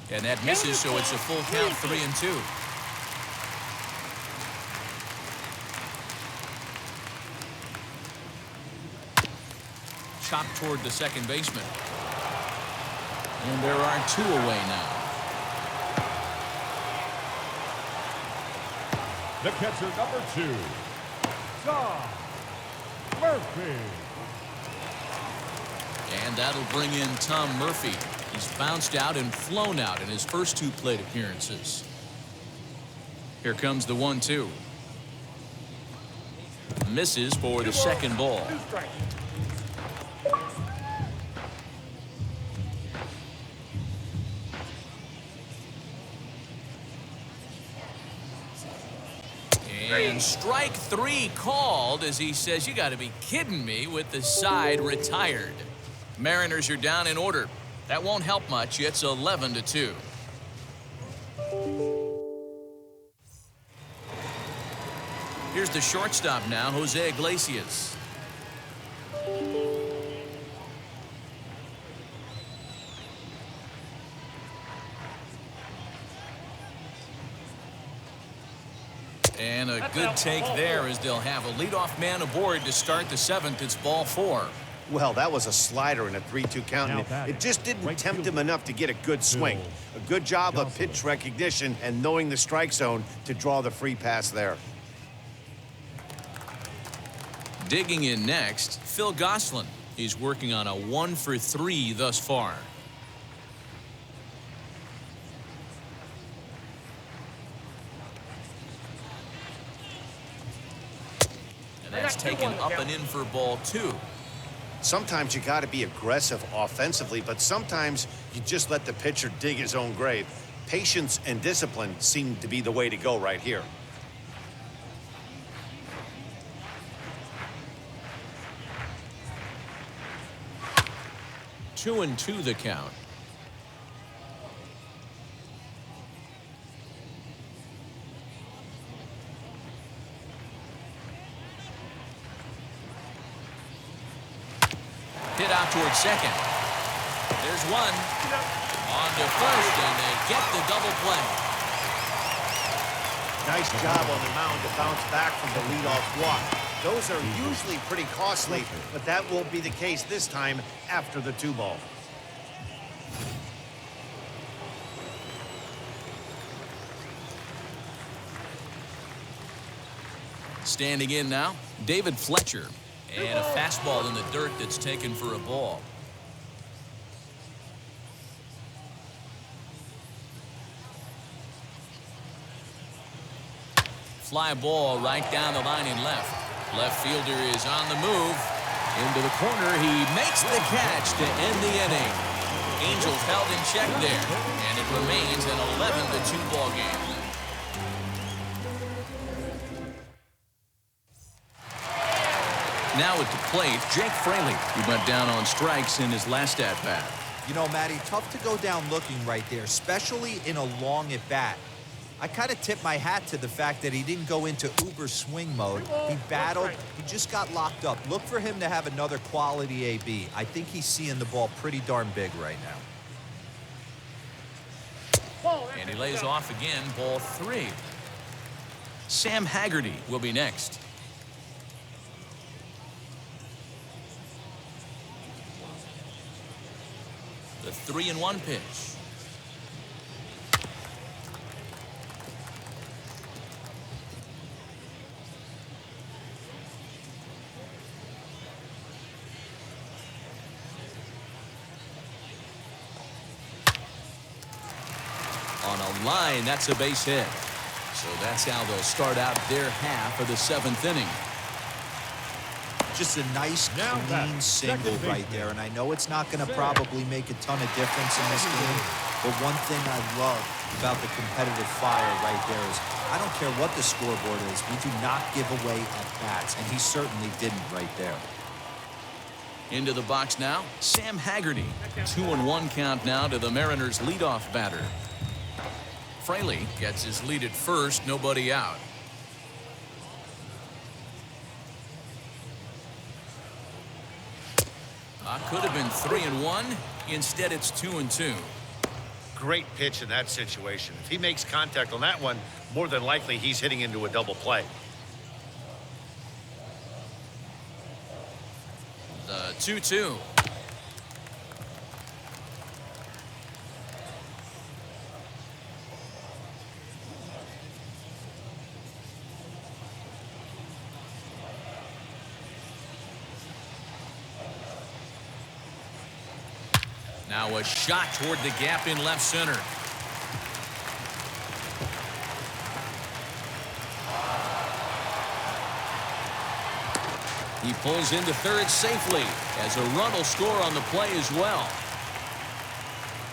And that misses, so it's a full count, 3-2. Chopped toward the second baseman. And there are 2 away now. The catcher, number 2, John Murphy. And that'll bring in Tom Murphy. He's bounced out and flown out in his first 2 plate appearances. Here comes the 1-2. Misses for the second ball. And strike 3 called as he says, "You got to be kidding me," with the side retired. Mariners are down in order. That won't help much. It's 11-2. Here's the shortstop now, Jose Iglesias. And a good take there as they'll have a leadoff man aboard to start the 7th. It's ball 4. Well, that was a slider in a 3-2 count, and it just didn't tempt him enough to get a good swing. A good job of pitch recognition and knowing the strike zone to draw the free pass there. Digging in next, Phil Gosselin. He's working on a 1-for-3 thus far. And that's taken up and in for ball 2. Sometimes you got to be aggressive offensively, but sometimes you just let the pitcher dig his own grave. Patience and discipline seem to be the way to go right here. Two and 2 the count. Hit out towards second. There's one. On to first, and they get the double play. Nice job on the mound to bounce back from the leadoff walk. Those are usually pretty costly, but that won't be the case this time after the 2-ball. Standing in now, David Fletcher. And a fastball in the dirt that's taken for a ball. Fly ball right down the line in left. Left fielder is on the move. Into the corner, he makes the catch to end the inning. Angels held in check there, and it remains an 11-2 ball game. Now at the plate, Jake Fraley, who went down on strikes in his last at-bat. You know, Matty, tough to go down looking right there, especially in a long at-bat. I kind of tip my hat to the fact that he didn't go into uber swing mode. He battled. He just got locked up. Look for him to have another quality AB. I think he's seeing the ball pretty darn big right now. And he lays off again, ball 3. Sam Haggerty will be next. The 3-1 pitch. On a line, that's a base hit. So that's how they'll start out their half of the 7th inning. Just a nice, clean single right there. And I know it's not going to probably make a ton of difference in this game, but one thing I love about the competitive fire right there is I don't care what the scoreboard is. We do not give away at-bats, and he certainly didn't right there. Into the box now, Sam Haggerty. 2-1 count now to the Mariners' leadoff batter. Fraley gets his lead at first, nobody out. Could have been 3-1. Instead, it's 2-2. Great pitch in that situation. If he makes contact on that one, more than likely he's hitting into a double play. The 2-2. Now a shot toward the gap in left center. He pulls into third safely as a run will score on the play as well.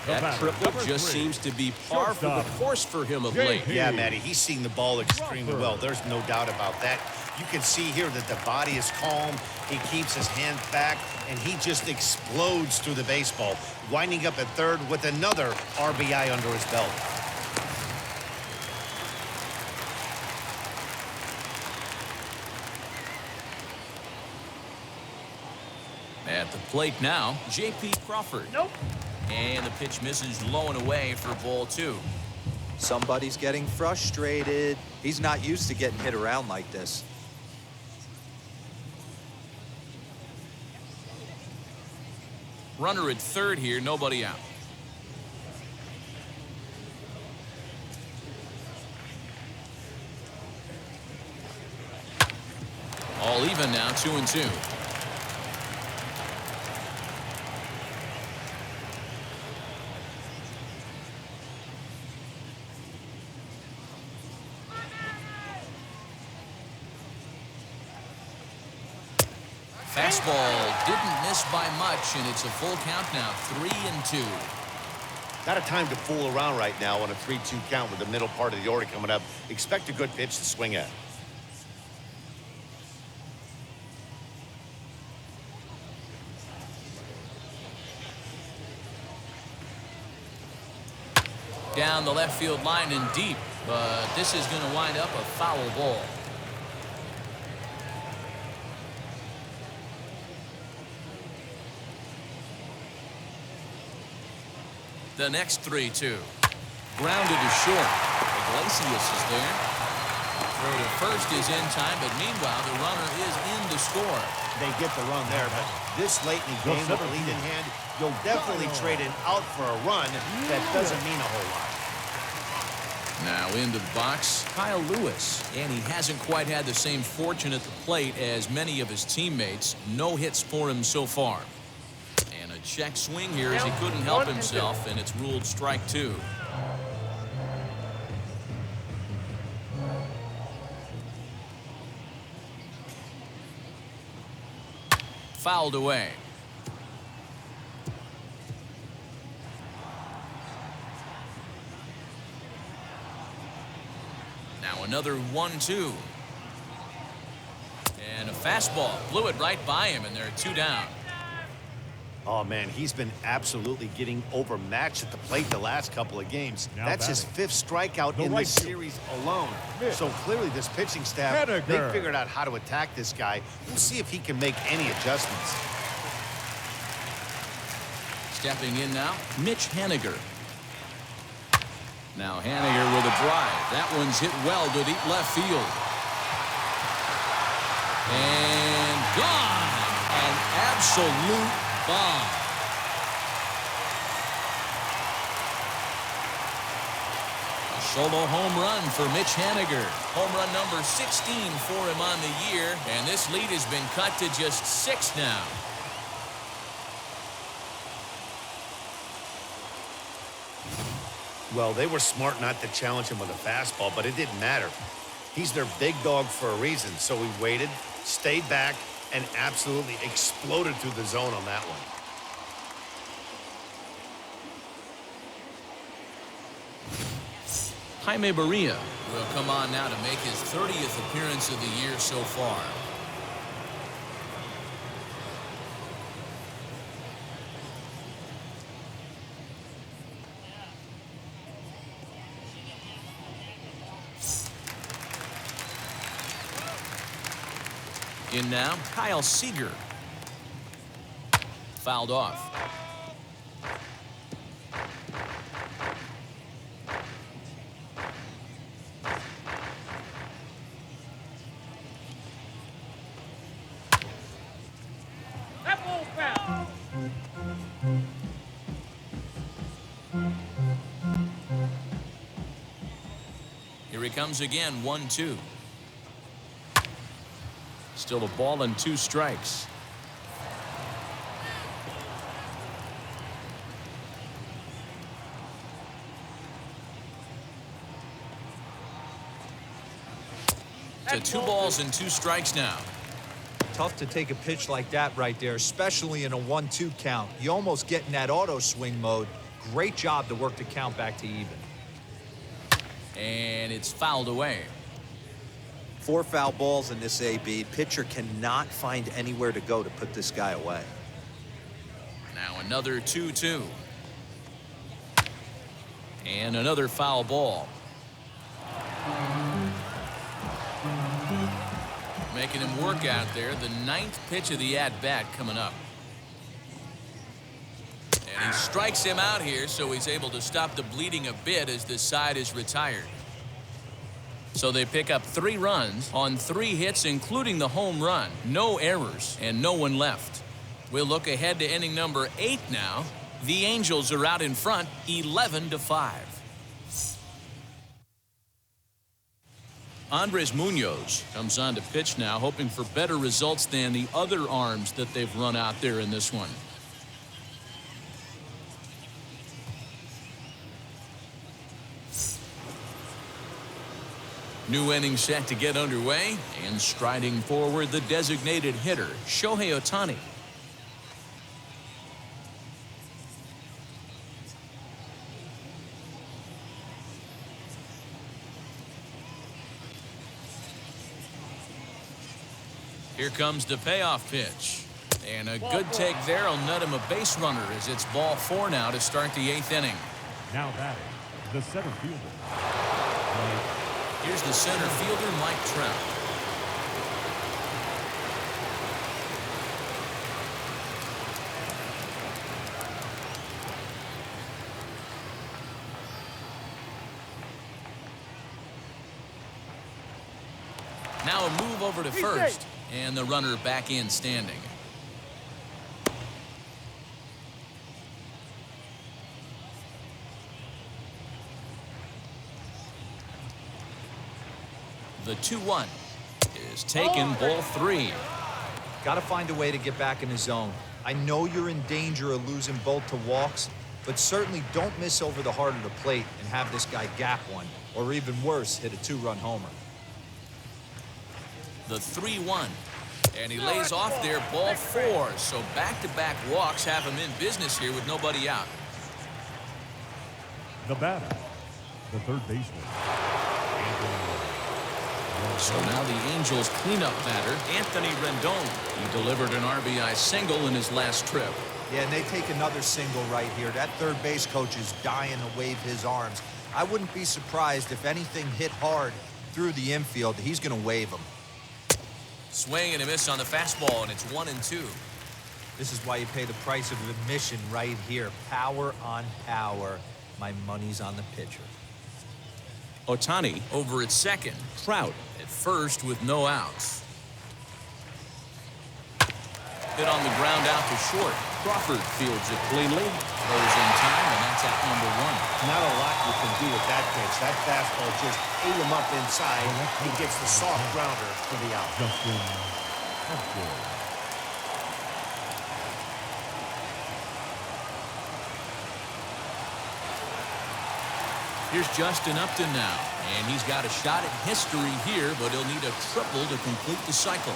That triple just seems to be par for the course for him of late. Yeah, Matty, he's seen the ball extremely well. There's no doubt about that. You can see here that the body is calm. He keeps his hands back, and he just explodes through the baseball, winding up at third with another RBI under his belt. At the plate now, J.P. Crawford. Nope. And the pitch misses low and away for ball 2. Somebody's getting frustrated. He's not used to getting hit around like this. Runner at third here, nobody out. All even now, 2-2. Fastball didn't miss by much, and it's a full count now, 3-2. Not a time to fool around right now on a 3-2 count with the middle part of the order coming up. Expect a good pitch to swing at. Down the left field line and deep, but this is going to wind up a foul ball. The next 3-2. Grounded to short. Iglesias is there. Throw to first is in time, but meanwhile, the runner is in to score. They get the run there, but this late in the game with the lead in hand, you'll definitely trade an out for a run. That doesn't mean a whole lot. Now into the box, Kyle Lewis. And he hasn't quite had the same fortune at the plate as many of his teammates. No hits for him so far. And a check swing here as he couldn't help himself, and it's ruled strike 2. Fouled away. Now another 1-2. And a fastball. Blew it right by him, and they're 2 down. Oh, man, he's been absolutely getting overmatched at the plate the last couple of games. That's his 5th strikeout in this series alone. So clearly this pitching staff, they figured out how to attack this guy. We'll see if he can make any adjustments. Stepping in now, Mitch Haniger. Now Haniger with a drive. That one's hit well to deep left field. And gone. An absolute bomb. A solo home run for Mitch Haniger. Home run number 16 for him on the year. And this lead has been cut to just 6 now. Well, they were smart not to challenge him with a fastball, but it didn't matter. He's their big dog for a reason, so he waited, stayed back, and absolutely exploded through the zone on that one. Jaime Barria will come on now to make his 30th appearance of the year so far. In now, Kyle Seager. Fouled off. That ball's foul. Here he comes again, 1-2. Still a ball and 2 strikes. To 2 balls and 2 strikes now. Tough to take a pitch like that right there, especially in a 1-2 count. You almost get in that auto swing mode. Great job to work the count back to even. And it's fouled away. 4 foul balls in this AB. Pitcher cannot find anywhere to go to put this guy away. Now another 2-2. And another foul ball. Making him work out there. The 9th pitch of the at-bat coming up. And he strikes him out here, so he's able to stop the bleeding a bit as this side is retired. So they pick up 3 runs on 3 hits, including the home run. No errors and no one left. We'll look ahead to inning number 8 now. The Angels are out in front, 11-5. Andres Munoz comes on to pitch now, hoping for better results than the other arms that they've run out there in this one. New inning set to get underway, and striding forward, the designated hitter, Shohei Ohtani. Here comes the payoff pitch. And a good take there will net him a base runner as it's ball 4 now to start the 8th inning. Now batting, the center fielder. Here's the center fielder, Mike Trout. Now a move over to first, and the runner back in standing. The 2-1 is taken, ball 3. Got to find a way to get back in the zone. I know you're in danger of losing both to walks, but certainly don't miss over the heart of the plate and have this guy gap one, or even worse, hit a 2-run homer. The 3-1, and he lays off there, ball 4. So back-to-back walks have him in business here with nobody out. The batter, the third baseman. So now the Angels cleanup batter, Anthony Rendon. He delivered an RBI single in his last trip. Yeah, and they take another single right here. That third base coach is dying to wave his arms. I wouldn't be surprised if anything hit hard through the infield. He's going to wave them. Swing and a miss on the fastball, and it's 1-2. This is why you pay the price of admission right here. Power on power. My money's on the pitcher. Ohtani over at second. Trout at first with no outs. Hit on the ground out to short. Crawford fields it cleanly. Throws in time, and that's at number 1. Not a lot you can do with that pitch. That fastball just ate him up inside. He gets the soft grounder for the out. Here's Justin Upton now, and he's got a shot at history here, but he'll need a triple to complete the cycle.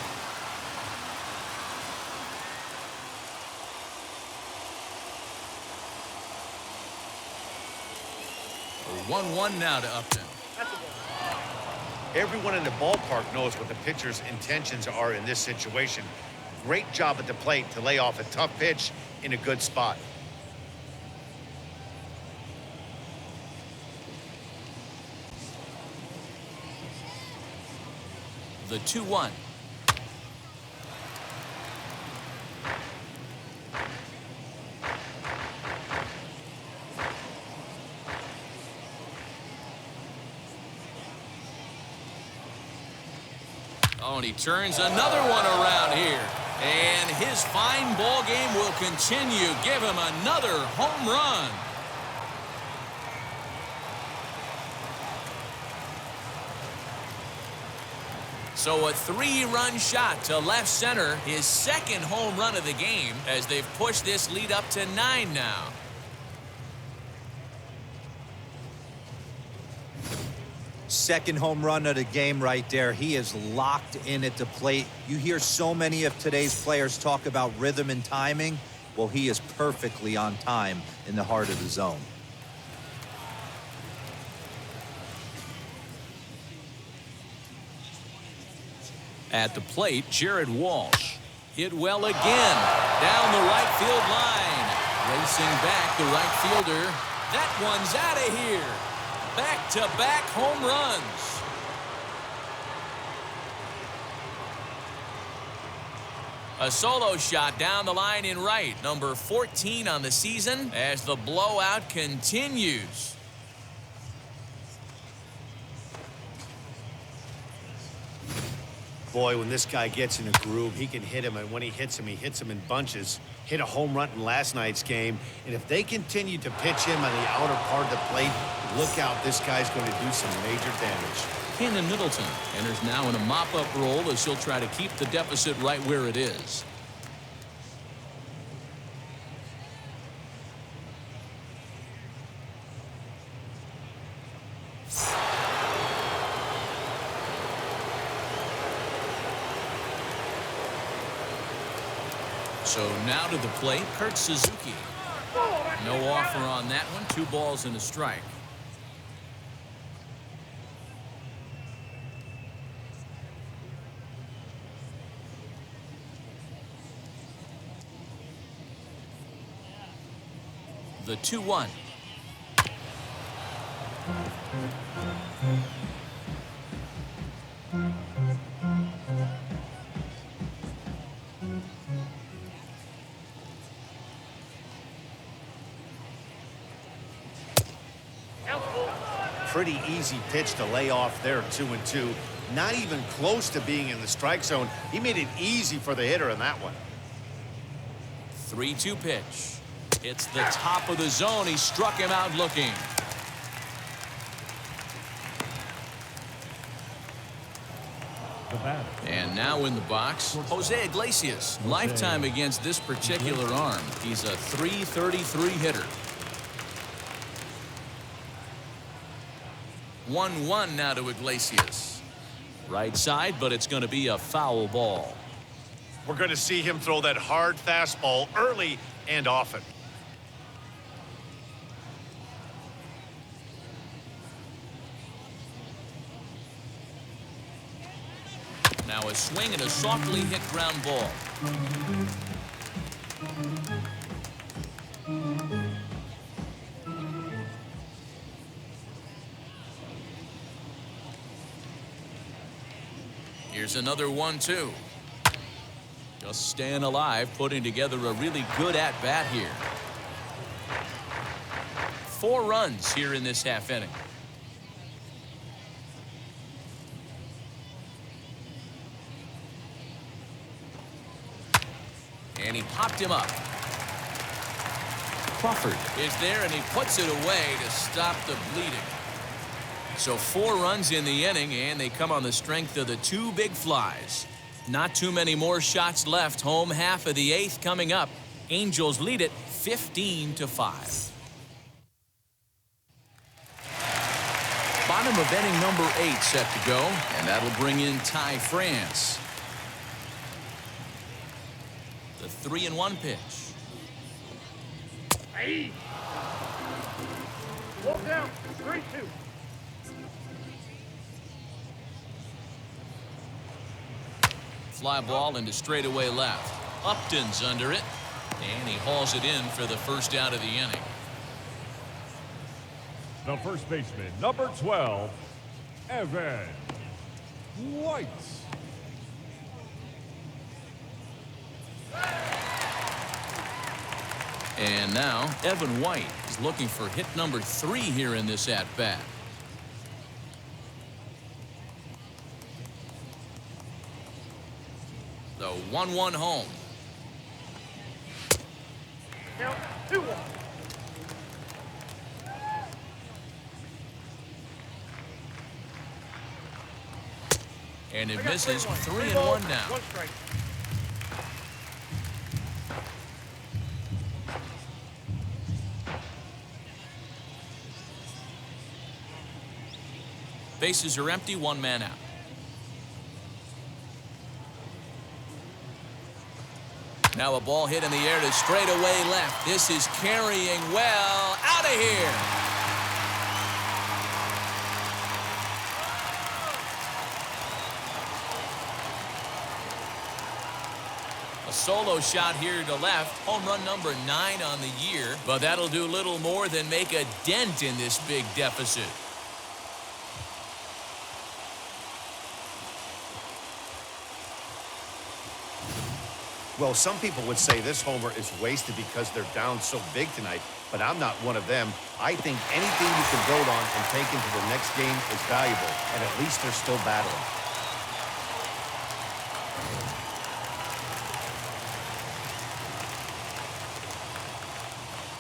A 1-1 now to Upton. Everyone in the ballpark knows what the pitcher's intentions are in this situation. Great job at the plate to lay off a tough pitch in a good spot. The 2-1. Oh, and he turns another one around here. And his fine ball game will continue. Give him another home run. So a 3-run shot to left center, his second home run of the game, as they've pushed this lead up to 9 now. Second home run of the game right there. He is locked in at the plate. You hear so many of today's players talk about rhythm and timing. Well, he is perfectly on time in the heart of the zone. At the plate, Jared Walsh. Hit well again. Down the right field line. Racing back, the right fielder. That one's out of here. Back-to-back home runs. A solo shot down the line in right. Number 14 on the season as the blowout continues. Boy, when this guy gets in a groove, he can hit him, and when he hits him in bunches. Hit a home run in last night's game, and if they continue to pitch him on the outer part of the plate, look out, this guy's going to do some major damage. Cannon Middleton enters now in a mop-up role as he'll try to keep the deficit right where it is. So now to the plate, Kurt Suzuki. No offer on that one. 2 balls and a strike. The 2-1. pretty easy pitch to lay off there, 2-2. Not even close to being in the strike zone. He made it easy for the hitter in that one. 3-2 pitch. It's the top of the zone. He struck him out looking. The batter. And now in the box, Jose Iglesias. Lifetime against this particular arm. He's a .333 hitter. 1-1 now to Iglesias. Right side, but it's going to be a foul ball. We're going to see him throw that hard fastball early and often. Now a swing and a softly hit ground ball. Here's another 1-2. Just staying alive, putting together a really good at-bat here. 4 runs here in this half inning. And he popped him up. Crawford is there, and he puts it away to stop the bleeding. So 4 runs in the inning, and they come on the strength of the 2 big flies. Not too many more shots left. Home half of the 8th coming up. Angels lead it 15-5. Bottom of inning number 8 set to go, and that'll bring in Ty France. The 3-1 pitch. Hey. Walk down. 3-2. Fly ball into straightaway left. Upton's under it, and he hauls it in for the first out of the inning. The first baseman, number 12, Evan White. And now Evan White is looking for hit number 3 here in this at-bat. The 1-1 home. Count 2-1. And it I got misses. 3-1 3-1 now. 1 strike. Bases are empty, 1 man out. Now a ball hit in the air to straightaway left. This is carrying well. Out of here. A solo shot here to left. Home run number 9 on the year. But that'll do little more than make a dent in this big deficit. Well, some people would say this homer is wasted because they're down so big tonight, but I'm not one of them. I think anything you can build on and take into the next game is valuable, and at least they're still battling.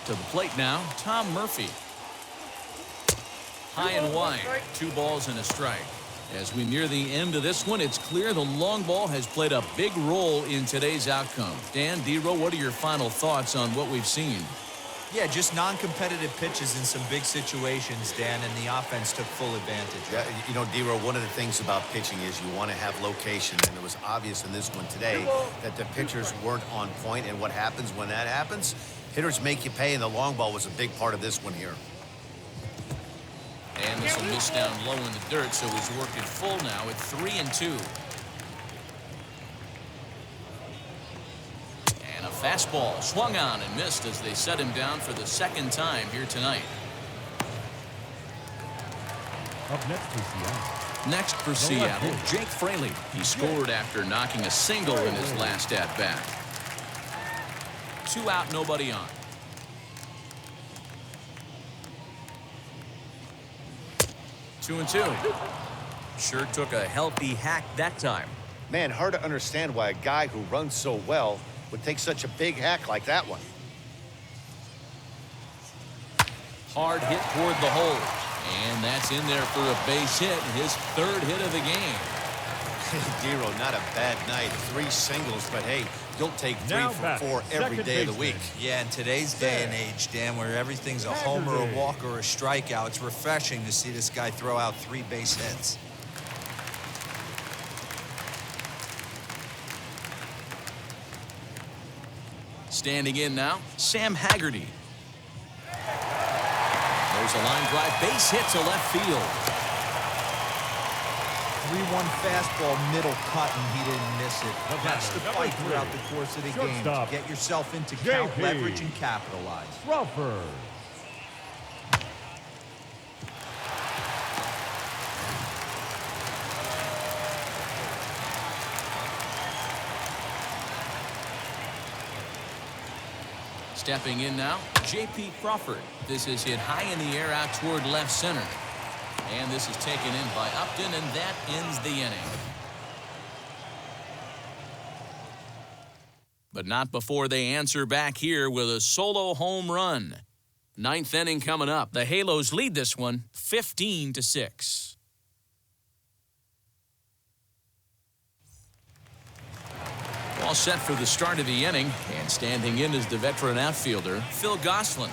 To the plate now, Tom Murphy. High and wide, 2 balls and a strike. As we near the end of this one, it's clear the long ball has played a big role in today's outcome. Dan, D-Row, what are your final thoughts on what we've seen? Yeah, just non-competitive pitches in some big situations, Dan, and the offense took full advantage. Yeah, you know, D-Row, one of the things about pitching is you want to have location, and it was obvious in this one today that the pitchers weren't on point, and what happens when that happens? Hitters make you pay, and the long ball was a big part of this one here. And this will miss down low in the dirt, so he's worked it full now at 3-2. And a fastball swung on and missed as they set him down for the 2nd time here tonight. Up next for Seattle. Next for Seattle, Jake Fraley. He scored after knocking a single in his last at-bat. 2 out, nobody on. 2-2. Sure took a healthy hack that time. Man, hard to understand why a guy who runs so well would take such a big hack like that one. Hard hit toward the hole. And that's in there for a base hit, his third hit of the game. Dero, not a bad night. 3 singles, but hey, you'll take 3 Now from back, 4 every second day of the week. baseman. Yeah, in today's day and age, Dan, where everything's a homer, a walk, or a strikeout, it's refreshing to see this guy throw out 3 base hits. Standing in now, Sam Haggerty. There's a line drive base hit to left field. 3-1 fastball, middle cut, and he didn't miss it. The That's the batter, fight number throughout 3, the course of the game. shortstop, Get yourself into count, JP. leverage, and capitalize. Crawford. Stepping in now, J.P. Crawford. This is hit high in the air out toward left center. And this is taken in by Upton, and that ends the inning. But not before they answer back here with a solo home run. 9th inning coming up. The Halos lead this one 15-6. All set for the start of the inning, and standing in is the veteran outfielder, Phil Gosselin.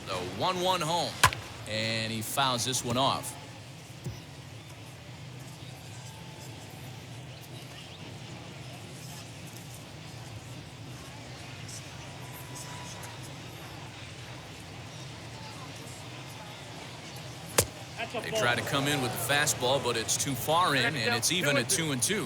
The 1-1 home, and he fouls this one off. They try to come in with the fastball, but it's too far in, and it's even at 2-2.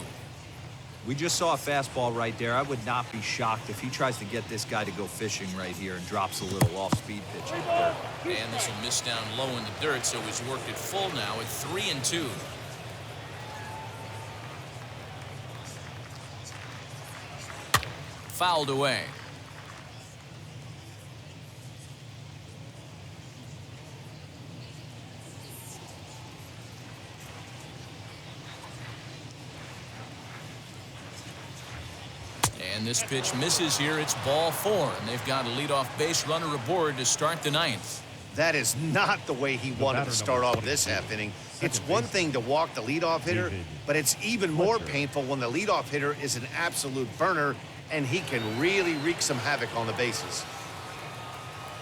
We just saw a fastball right there. I would not be shocked if he tries to get this guy to go fishing right here and drops a little off-speed pitch in the dirt. And this will miss down low in the dirt, so he's worked it full now at 3-2. Fouled away. And this pitch misses here. It's ball 4, and they've got a leadoff base runner aboard to start the 9th. That is not the way he wanted to start off this half inning. It's one thing to walk the leadoff hitter, but it's even more painful when the leadoff hitter is an absolute burner, and he can really wreak some havoc on the bases.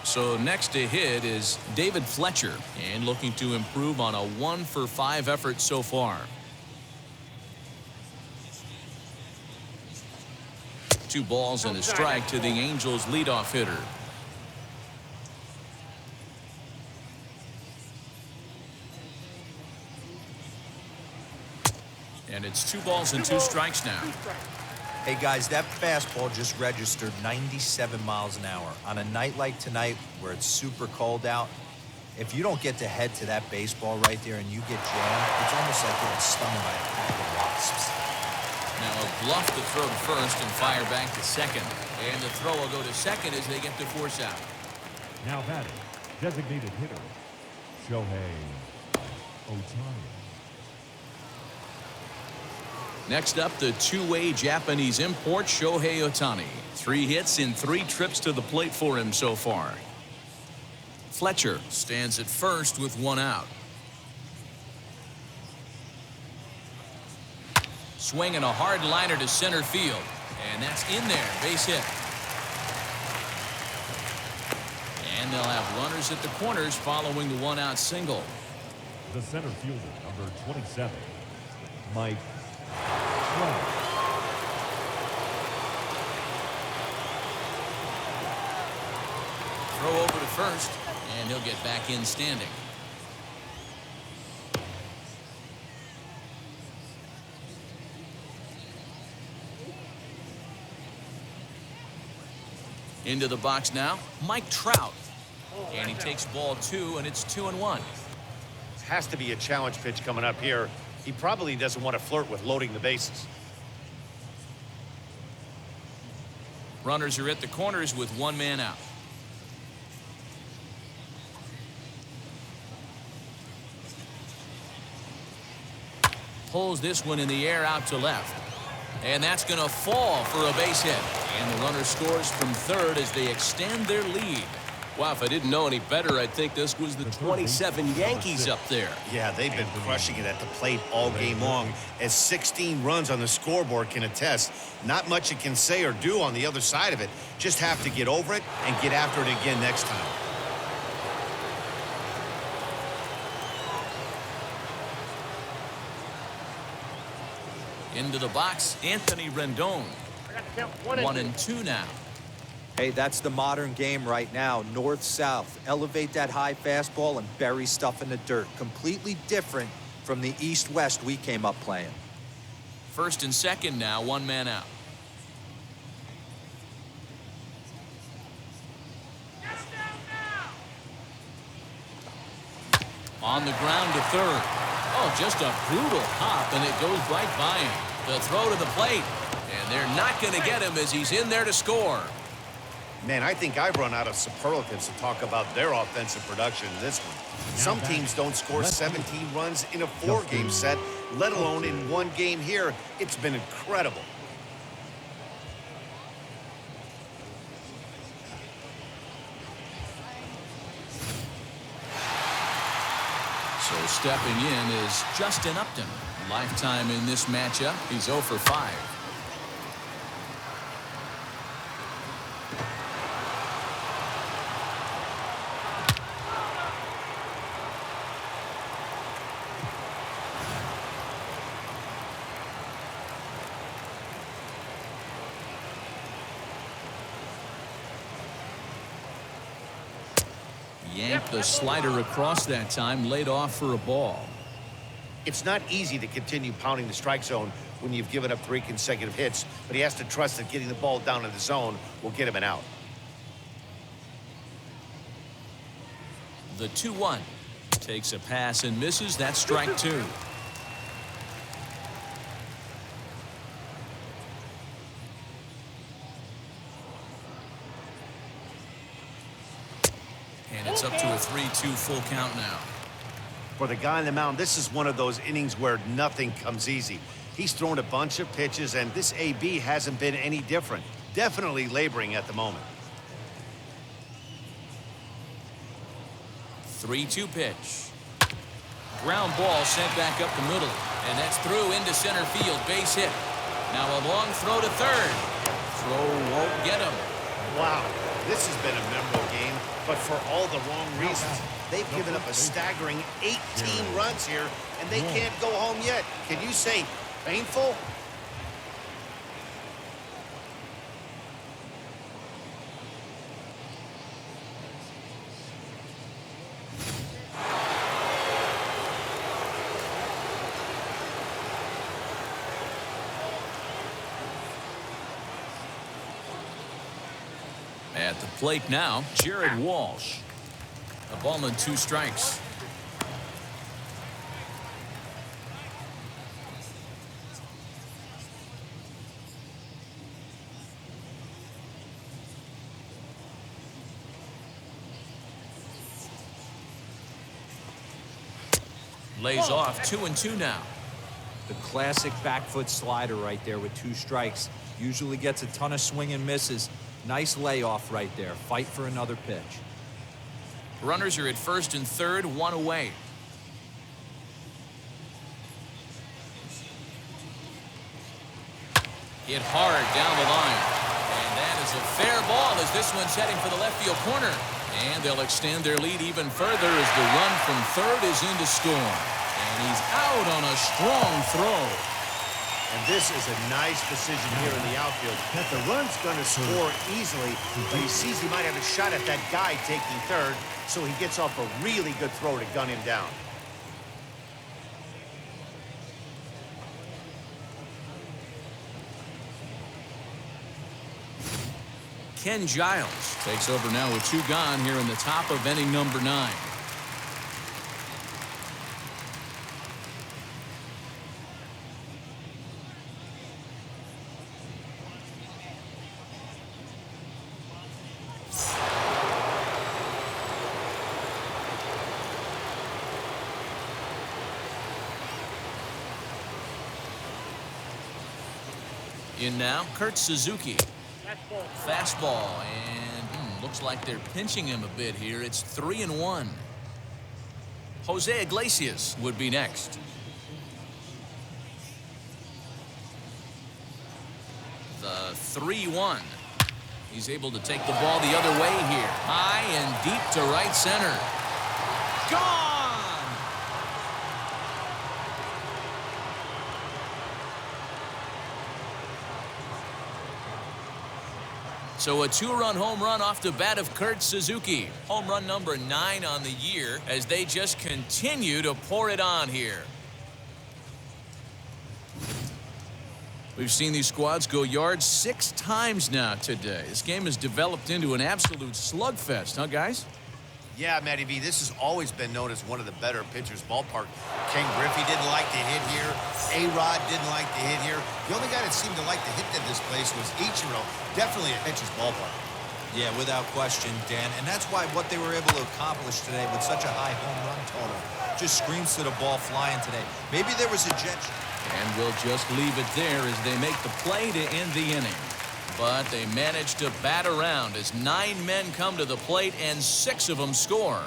So next to hit is David Fletcher, and looking to improve on a 1-for-5 effort so far. 2 balls and a strike to the Angels leadoff hitter. And it's 2 balls and 2 strikes now. Hey, guys, that fastball just registered 97 miles an hour. On a night like tonight where it's super cold out, if you don't get to head to that baseball right there and you get jammed, it's almost like getting stung by a pack of wasps. Now a bluff to throw to first and fire back to second. And the throw will go to second as they get the force out. Now batting, designated hitter, Shohei Ohtani. Next up, the 2-way Japanese import, Shohei Ohtani. 3 hits in 3 trips to the plate for him so far. Fletcher stands at first with 1 out. Swinging a hard liner to center field. And that's in there, base hit. And they'll have runners at the corners following the 1-out single. The center fielder, number 27, Mike Trout. Throw over to first, and he'll get back in standing. Into the box now, Mike Trout. And he takes ball 2, and it's 2-1. Has to be a challenge pitch coming up here. He probably doesn't want to flirt with loading the bases. Runners are at the corners with 1 man out. pulls this one in the air out to left. And that's going to fall for a base hit. And the runner scores from third as they extend their lead. Wow, if I didn't know any better, I'd think this was the 27 Yankees up there. Yeah, they've been crushing it at the plate all game long, as 16 runs on the scoreboard can attest. Not much it can say or do on the other side of it. Just have to get over it and get after it again next time. Into the box, Anthony Rendon. I got to count 1 and 2 now. Hey, that's the modern game right now. North-south. Elevate that high fastball and bury stuff in the dirt. Completely different from the east-west we came up playing. First and second now, 1 man out. On the ground to third. Oh, just a brutal hop, and it goes right by him. The throw to the plate, and they're not going to get him as he's in there to score. Man, I think I've run out of superlatives to talk about their offensive production in this one. Some teams don't score 17 runs in a 4-game set, let alone in 1 game here. It's been incredible. So stepping in is Justin Upton. Lifetime in this matchup, he's 0 for 5. Yanked the slider across that time, laid off for a ball. It's not easy to continue pounding the strike zone when you've given up 3 consecutive hits, but he has to trust that getting the ball down in the zone will get him an out. The 2-1 takes a pass and misses. That's strike 2. And it's up to a 3-2 full count now. For the guy on the mound, this is one of those innings where nothing comes easy. He's thrown a bunch of pitches, and this AB hasn't been any different. Definitely laboring at the moment. 3-2 pitch. Ground ball sent back up the middle, and that's through into center field. Base hit. Now a long throw to third. Throw won't get him. Wow, this has been a memorable game, but for all the wrong reasons. They've given up a staggering 18 runs here, and they can't go home yet. Can you say painful? At the plate now, Jared Walsh. A ball and 2 strikes. Lays off 2-2 now. The classic back foot slider right there with 2 strikes. Usually gets a ton of swing and misses. Nice layoff right there. Fight for another pitch. Runners are at first and third, 1 away. Hit hard down the line. And that is a fair ball as this one's heading for the left field corner. And they'll extend their lead even further as the run from third is in to score. And he's out on a strong throw. And this is a nice decision here in the outfield. That the run's going to score easily, but he sees he might have a shot at that guy taking third, so he gets off a really good throw to gun him down. Ken Giles takes over now with 2 gone here in the top of inning number 9. In now, Kurt Suzuki. Fastball. Fastball, and looks like they're pinching him a bit here. It's 3-1. Jose Iglesias would be next. The 3-1. He's able to take the ball the other way here. High and deep to right center. Gone! So a 2-run home run off the bat of Kurt Suzuki. Home run number 9 on the year as they just continue to pour it on here. We've seen these squads go yards 6 times now today. This game has developed into an absolute slugfest, huh, guys? Yeah, Matty V, this has always been known as one of the better pitchers' ballpark. Ken Griffey didn't like to hit here. A-Rod didn't like to hit here. The only guy that seemed to like to hit in this place was Ichiro. Definitely a pitcher's ballpark. Yeah, without question, Dan. And that's why what they were able to accomplish today with such a high home run total just screams to the ball flying today. Maybe there was ejection. And we'll just leave it there as they make the play to end the inning. But they manage to bat around as 9 men come to the plate and 6 of them score.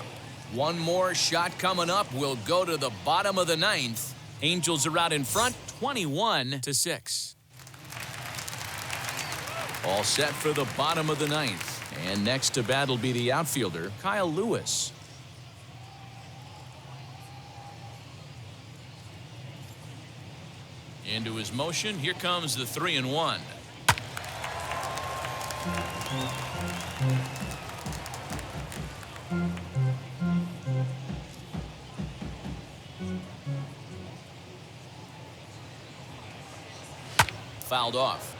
One more shot coming up will go to the bottom of the 9th. Angels are out in front, 21-6. All set for the bottom of the 9th. And next to bat will be the outfielder, Kyle Lewis. Into his motion, here comes the 3-1. Fouled off.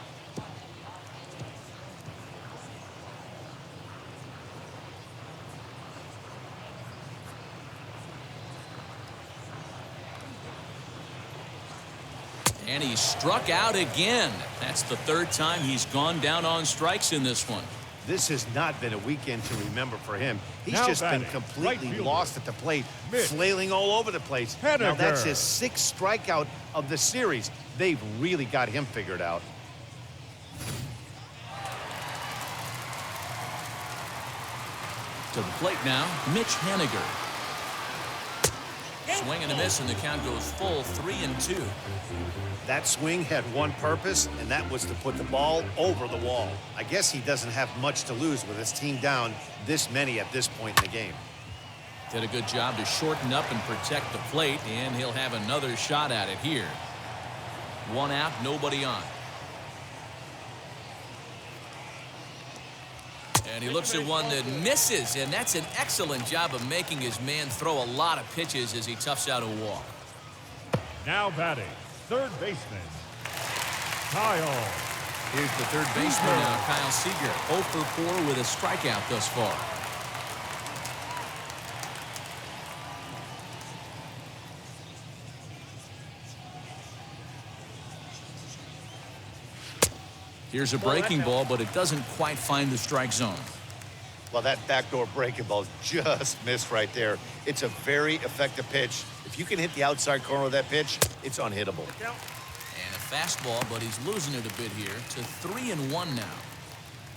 And he struck out again. That's the 3rd time he's gone down on strikes in this one. This has not been a weekend to remember for him. He's Now just been batting, completely right fielder, lost at the plate, Mitch flailing all over the place. Now Henniger. that's his 6th strikeout of the series. They've really got him figured out. To the plate now, Mitch Henniger. Swing and a miss, and the count goes full 3-2. That swing had one purpose, and that was to put the ball over the wall. I guess he doesn't have much to lose with his team down this many at this point in the game. Did a good job to shorten up and protect the plate, and he'll have another shot at it here. 1 out, nobody on. And he looks at one that misses, and that's an excellent job of making his man throw a lot of pitches as he toughs out a walk. Now batting, third baseman, Kyle. Here's the third baseman now, Kyle Seager. 0 for 4 with a strikeout thus far. Here's a breaking ball, but it doesn't quite find the strike zone. Well, that backdoor breaking ball just missed right there. It's a very effective pitch. If you can hit the outside corner of that pitch, it's unhittable. And a fastball, but he's losing it a bit here to 3-1 now.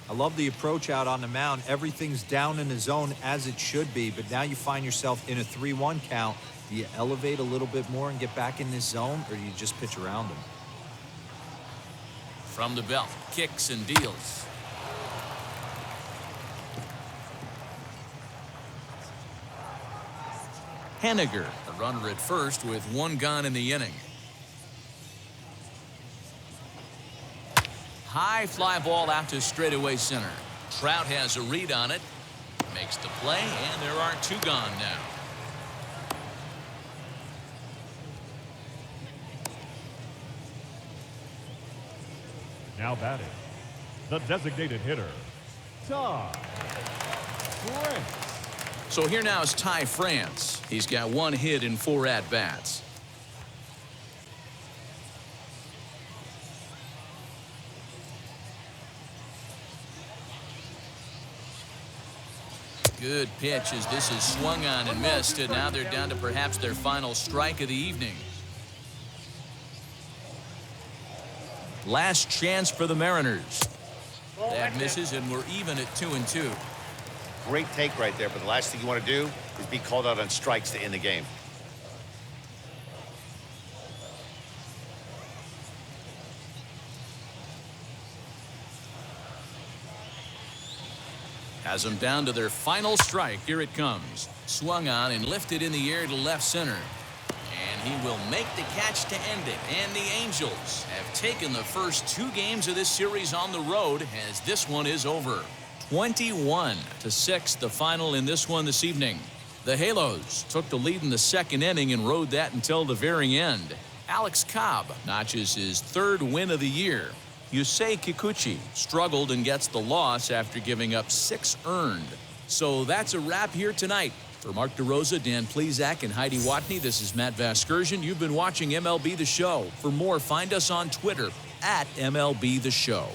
I love the approach out on the mound. Everything's down in the zone as it should be, but now you find yourself in a 3-1 count. Do you elevate a little bit more and get back in this zone, or do you just pitch around him? From the belt, kicks and deals. Henniger, the runner at first with 1 gone in the inning. High fly ball out to straightaway center. Trout has a read on it, makes the play, and there are 2 gone now. Now batting, the designated hitter, Ty France. So here now is Ty France. He's got 1 hit in 4 at-bats. Good pitch as this is swung on and missed, and now they're down to perhaps their final strike of the evening. Last chance for the Mariners. That misses, and we're even at 2-2. Great take right there, but the last thing you want to do is be called out on strikes to end the game. Has them down to their final strike. Here it comes. Swung on and lifted in the air to left center. And he will make the catch to end it. And the Angels have taken the first 2 games of this series on the road as this one is over. 21-6 the final in this one this evening. The Halos took the lead in the 2nd inning and rode that until the very end. Alex Cobb notches his 3rd win of the year. Yusei Kikuchi struggled and gets the loss after giving up 6 earned. So that's a wrap here tonight. For Mark DeRosa, Dan Plezak, and Heidi Watney, this is Matt Vasgersian. You've been watching MLB The Show. For more, find us on Twitter @MLB The Show.